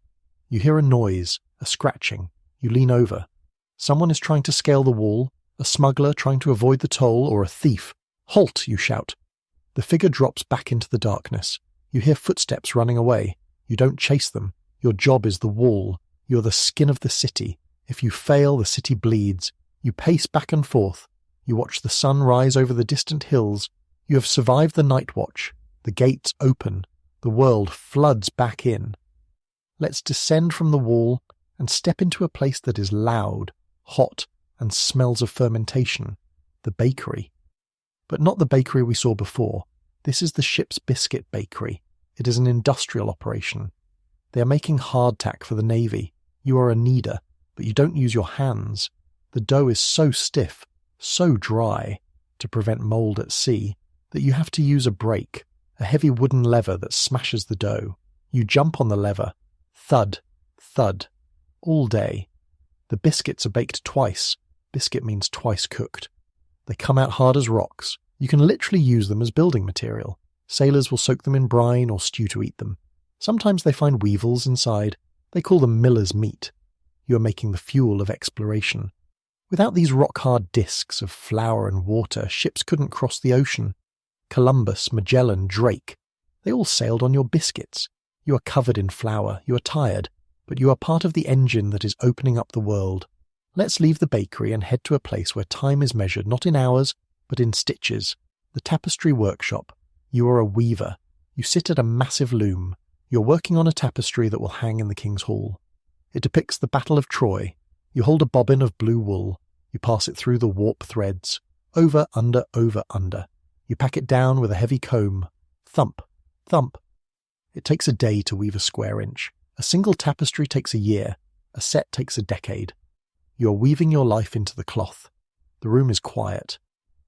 You hear a noise, a scratching. You lean over. Someone is trying to scale the wall, a smuggler trying to avoid the toll, or a thief. Halt, you shout. The figure drops back into the darkness. You hear footsteps running away. You don't chase them. Your job is the wall. You're the skin of the city. If you fail, the city bleeds. You pace back and forth. You watch the sun rise over the distant hills. You have survived the night watch. The gates open. The world floods back in. Let's descend from the wall and step into a place that is loud, hot, and smells of fermentation. The bakery. But not the bakery we saw before. This is the ship's biscuit bakery. It is an industrial operation. They are making hardtack for the Navy. You are a kneader, but you don't use your hands. The dough is so stiff, so dry, to prevent mold at sea, that you have to use a brake, a heavy wooden lever that smashes the dough. You jump on the lever. Thud, thud, all day. The biscuits are baked twice. Biscuit means twice cooked. They come out hard as rocks. You can literally use them as building material. Sailors will soak them in brine or stew to eat them. Sometimes they find weevils inside. They call them miller's meat. You are making the fuel of exploration. Without these rock-hard discs of flour and water, ships couldn't cross the ocean. Columbus, Magellan, Drake, they all sailed on your biscuits. You are covered in flour, you are tired, but you are part of the engine that is opening up the world. Let's leave the bakery and head to a place where time is measured not in hours, but in stitches. The tapestry workshop. You are a weaver. You sit at a massive loom. You're working on a tapestry that will hang in the King's Hall. It depicts the Battle of Troy. You hold a bobbin of blue wool. You pass it through the warp threads. Over, under, over, under. You pack it down with a heavy comb. Thump, thump. It takes a day to weave a square inch. A single tapestry takes a year. A set takes a decade. You are weaving your life into the cloth. The room is quiet.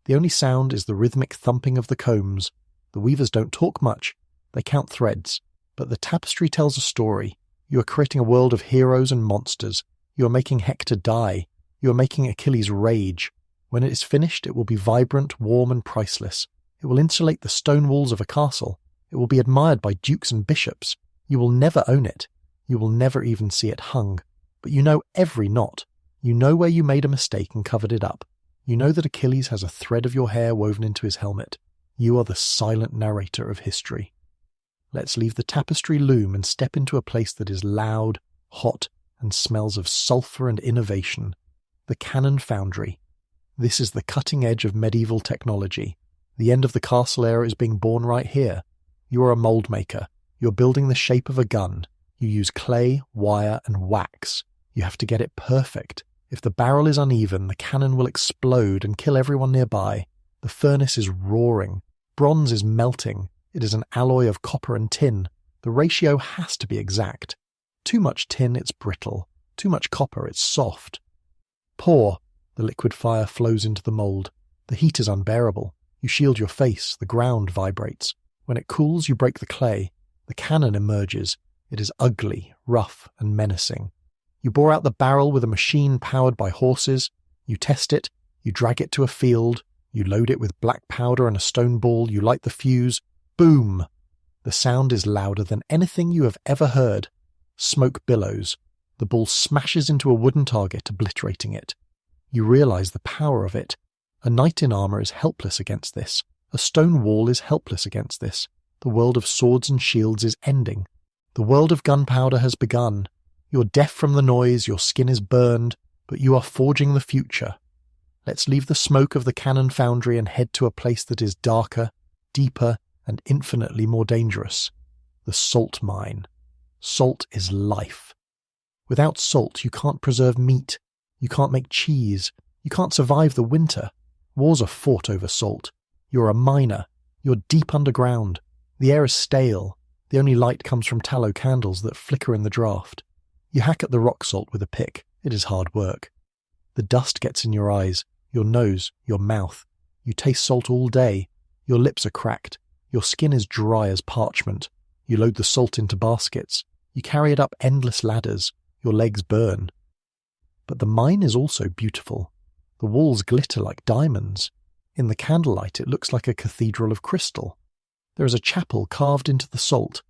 The only sound is the rhythmic thumping of the combs. The weavers don't talk much. They count threads. But the tapestry tells a story. You are creating a world of heroes and monsters. You are making Hector die. You are making Achilles rage. When it is finished, it will be vibrant, warm, and priceless. It will insulate the stone walls of a castle. It will be admired by dukes and bishops. You will never own it. You will never even see it hung. But you know every knot. You know where you made a mistake and covered it up. You know that Achilles has a thread of your hair woven into his helmet. You are the silent narrator of history. Let's leave the tapestry loom and step into a place that is loud, hot, and smells of sulphur and innovation. The cannon foundry. This is the cutting edge of medieval technology. The end of the castle era is being born right here. You are a mold maker. You're building the shape of a gun. You use clay, wire, and wax. You have to get it perfect. If the barrel is uneven, the cannon will explode and kill everyone nearby. The furnace is roaring. Bronze is melting. It is an alloy of copper and tin. The ratio has to be exact. Too much tin, it's brittle. Too much copper, it's soft. Pour. The liquid fire flows into the mold. The heat is unbearable. You shield your face. The ground vibrates. When it cools, you break the clay. The cannon emerges. It is ugly, rough, and menacing. You bore out the barrel with a machine powered by horses. You test it. You drag it to a field. You load it with black powder and a stone ball. You light the fuse. Boom! The sound is louder than anything you have ever heard. Smoke billows. The ball smashes into a wooden target, obliterating it. You realize the power of it. A knight in armor is helpless against this. A stone wall is helpless against this. The world of swords and shields is ending. The world of gunpowder has begun. You're deaf from the noise, your skin is burned, but you are forging the future. Let's leave the smoke of the cannon foundry and head to a place that is darker, deeper, and infinitely more dangerous. The salt mine. Salt is life. Without salt, you can't preserve meat. You can't make cheese. You can't survive the winter. Wars are fought over salt. You're a miner. You're deep underground. The air is stale. The only light comes from tallow candles that flicker in the draft. You hack at the rock salt with a pick. It is hard work. The dust gets in your eyes, your nose, your mouth. You taste salt all day. Your lips are cracked. Your skin is dry as parchment. You load the salt into baskets. You carry it up endless ladders. Your legs burn. But the mine is also beautiful. The walls glitter like diamonds. In the candlelight it looks like a cathedral of crystal. There is a chapel carved into the salt,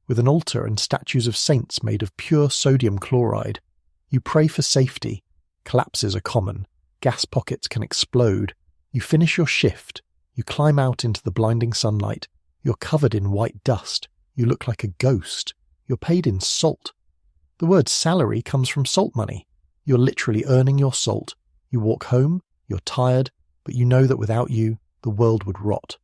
with an altar and statues of saints made of pure sodium chloride. You pray for safety. Collapses are common. Gas pockets can explode. You finish your shift. You climb out into the blinding sunlight. You're covered in white dust. You look like a ghost. You're paid in salt. The word salary comes from salt money. You're literally earning your salt. You walk home, you're tired, but you know that without you, the world would rot.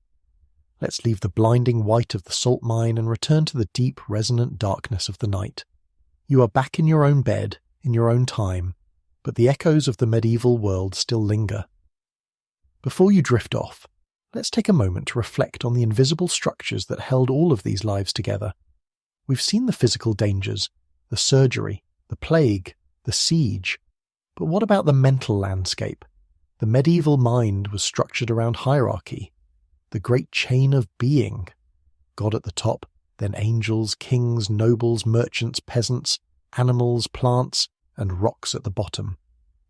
Let's leave the blinding white of the salt mine and return to the deep, resonant darkness of the night. You are back in your own bed, in your own time, but the echoes of the medieval world still linger. Before you drift off, let's take a moment to reflect on the invisible structures that held all of these lives together. We've seen the physical dangers, the surgery, the plague, the siege. But what about the mental landscape? The medieval mind was structured around hierarchy, the great chain of being. God at the top, then angels, kings, nobles, merchants, peasants, animals, plants, and rocks at the bottom.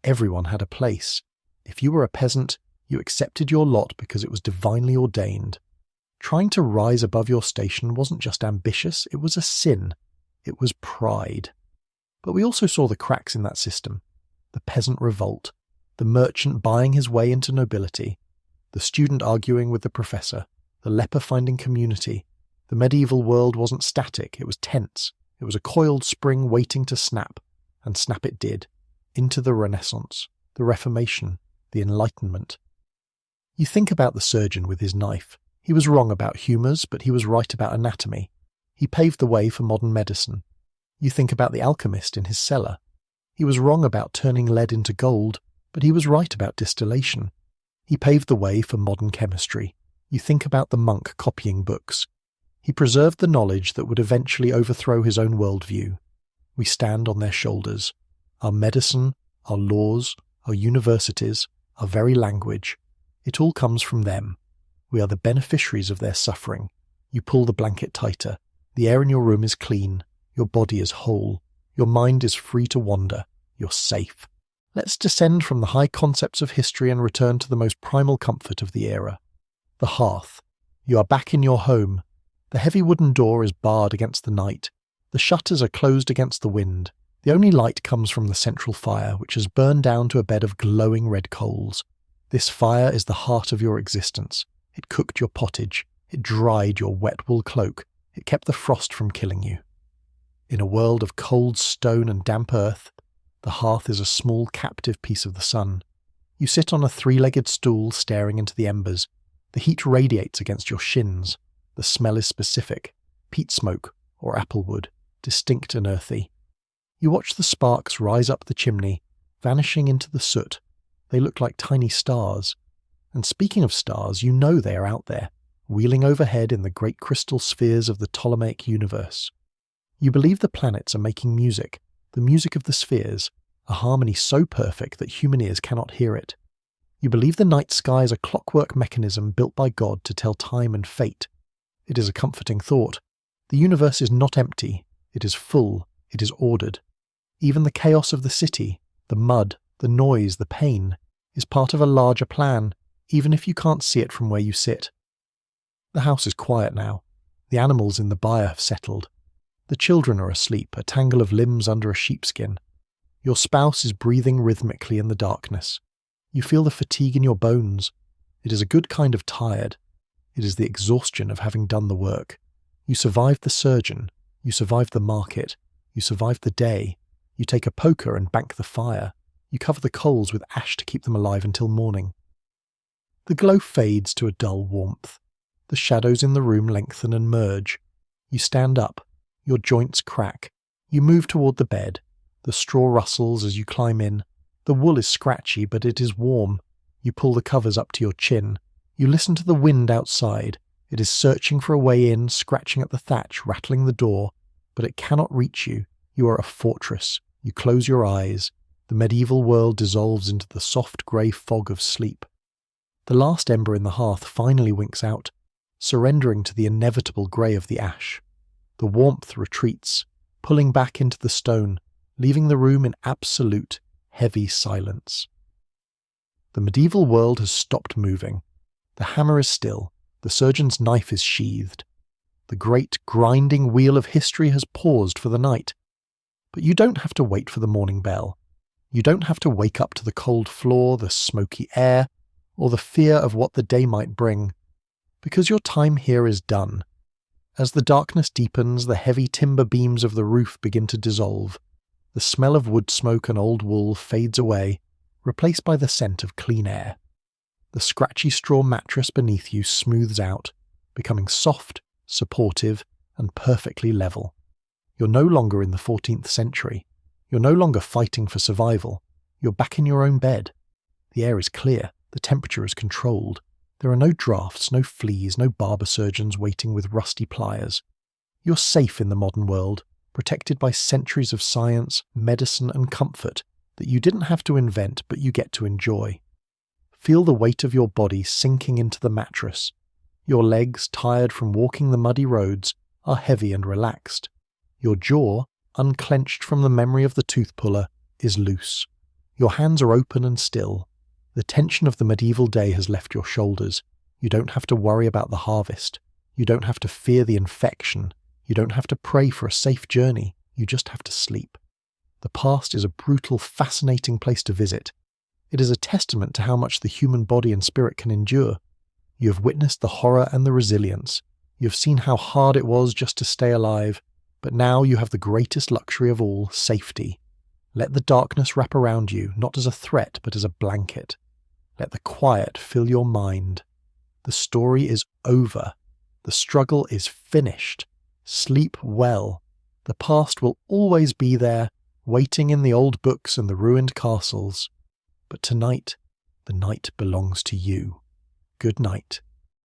Everyone had a place. If you were a peasant, you accepted your lot because it was divinely ordained. Trying to rise above your station wasn't just ambitious, it was a sin. It was pride. But we also saw the cracks in that system. The peasant revolt, the merchant buying his way into nobility, the student arguing with the professor, the leper finding community. The medieval world wasn't static, it was tense. It was a coiled spring waiting to snap, and snap it did, into the Renaissance, the Reformation, the Enlightenment. You think about the surgeon with his knife. He was wrong about humours, but he was right about anatomy. He paved the way for modern medicine. You think about the alchemist in his cellar. He was wrong about turning lead into gold, but he was right about distillation. He paved the way for modern chemistry. You think about the monk copying books. He preserved the knowledge that would eventually overthrow his own worldview. We stand on their shoulders. Our medicine, our laws, our universities, our very language. It all comes from them. We are the beneficiaries of their suffering. You pull the blanket tighter. The air in your room is clean. Your body is whole. Your mind is free to wander. You're safe. Let's descend from the high concepts of history and return to the most primal comfort of the era. The hearth. You are back in your home. The heavy wooden door is barred against the night. The shutters are closed against the wind. The only light comes from the central fire, which has burned down to a bed of glowing red coals. This fire is the heart of your existence. It cooked your pottage. It dried your wet wool cloak. It kept the frost from killing you. In a world of cold stone and damp earth, the hearth is a small captive piece of the sun. You sit on a three-legged stool staring into the embers. The heat radiates against your shins. The smell is specific, peat smoke or apple wood, distinct and earthy. You watch the sparks rise up the chimney, vanishing into the soot. They look like tiny stars. And speaking of stars, you know they are out there, wheeling overhead in the great crystal spheres of the Ptolemaic universe. You believe the planets are making music, the music of the spheres, a harmony so perfect that human ears cannot hear it. You believe the night sky is a clockwork mechanism built by God to tell time and fate. It is a comforting thought. The universe is not empty, it is full, it is ordered. Even the chaos of the city, the mud, the noise, the pain, is part of a larger plan, even if you can't see it from where you sit. The house is quiet now. The animals in the byre have settled. The children are asleep, a tangle of limbs under a sheepskin. Your spouse is breathing rhythmically in the darkness. You feel the fatigue in your bones. It is a good kind of tired. It is the exhaustion of having done the work. You survived the surgeon. You survived the market. You survived the day. You take a poker and bank the fire. You cover the coals with ash to keep them alive until morning. The glow fades to a dull warmth. The shadows in the room lengthen and merge. You stand up. Your joints crack. You move toward the bed. The straw rustles as you climb in. The wool is scratchy, but it is warm. You pull the covers up to your chin. You listen to the wind outside. It is searching for a way in, scratching at the thatch, rattling the door. But it cannot reach you. You are a fortress. You close your eyes. The medieval world dissolves into the soft grey fog of sleep. The last ember in the hearth finally winks out, surrendering to the inevitable grey of the ash. The warmth retreats, pulling back into the stone, leaving the room in absolute, heavy silence. The medieval world has stopped moving. The hammer is still. The surgeon's knife is sheathed. The great, grinding wheel of history has paused for the night. But you don't have to wait for the morning bell. You don't have to wake up to the cold floor, the smoky air, or the fear of what the day might bring, because your time here is done. As the darkness deepens, the heavy timber beams of the roof begin to dissolve. The smell of wood smoke and old wool fades away, replaced by the scent of clean air. The scratchy straw mattress beneath you smooths out, becoming soft, supportive, and perfectly level. You're no longer in the 14th century. You're no longer fighting for survival. You're back in your own bed. The air is clear. The temperature is controlled. There are no drafts, no fleas, no barber surgeons waiting with rusty pliers. You're safe in the modern world, protected by centuries of science, medicine, and comfort that you didn't have to invent but you get to enjoy. Feel the weight of your body sinking into the mattress. Your legs, tired from walking the muddy roads, are heavy and relaxed. Your jaw, unclenched from the memory of the tooth puller, is loose. Your hands are open and still. The tension of the medieval day has left your shoulders. You don't have to worry about the harvest. You don't have to fear the infection. You don't have to pray for a safe journey. You just have to sleep. The past is a brutal, fascinating place to visit. It is a testament to how much the human body and spirit can endure. You have witnessed the horror and the resilience. You have seen how hard it was just to stay alive, but now you have the greatest luxury of all, safety. Let the darkness wrap around you, not as a threat, but as a blanket. Let the quiet fill your mind. The story is over. The struggle is finished. Sleep well. The past will always be there, waiting in the old books and the ruined castles. But tonight, the night belongs to you. Good night.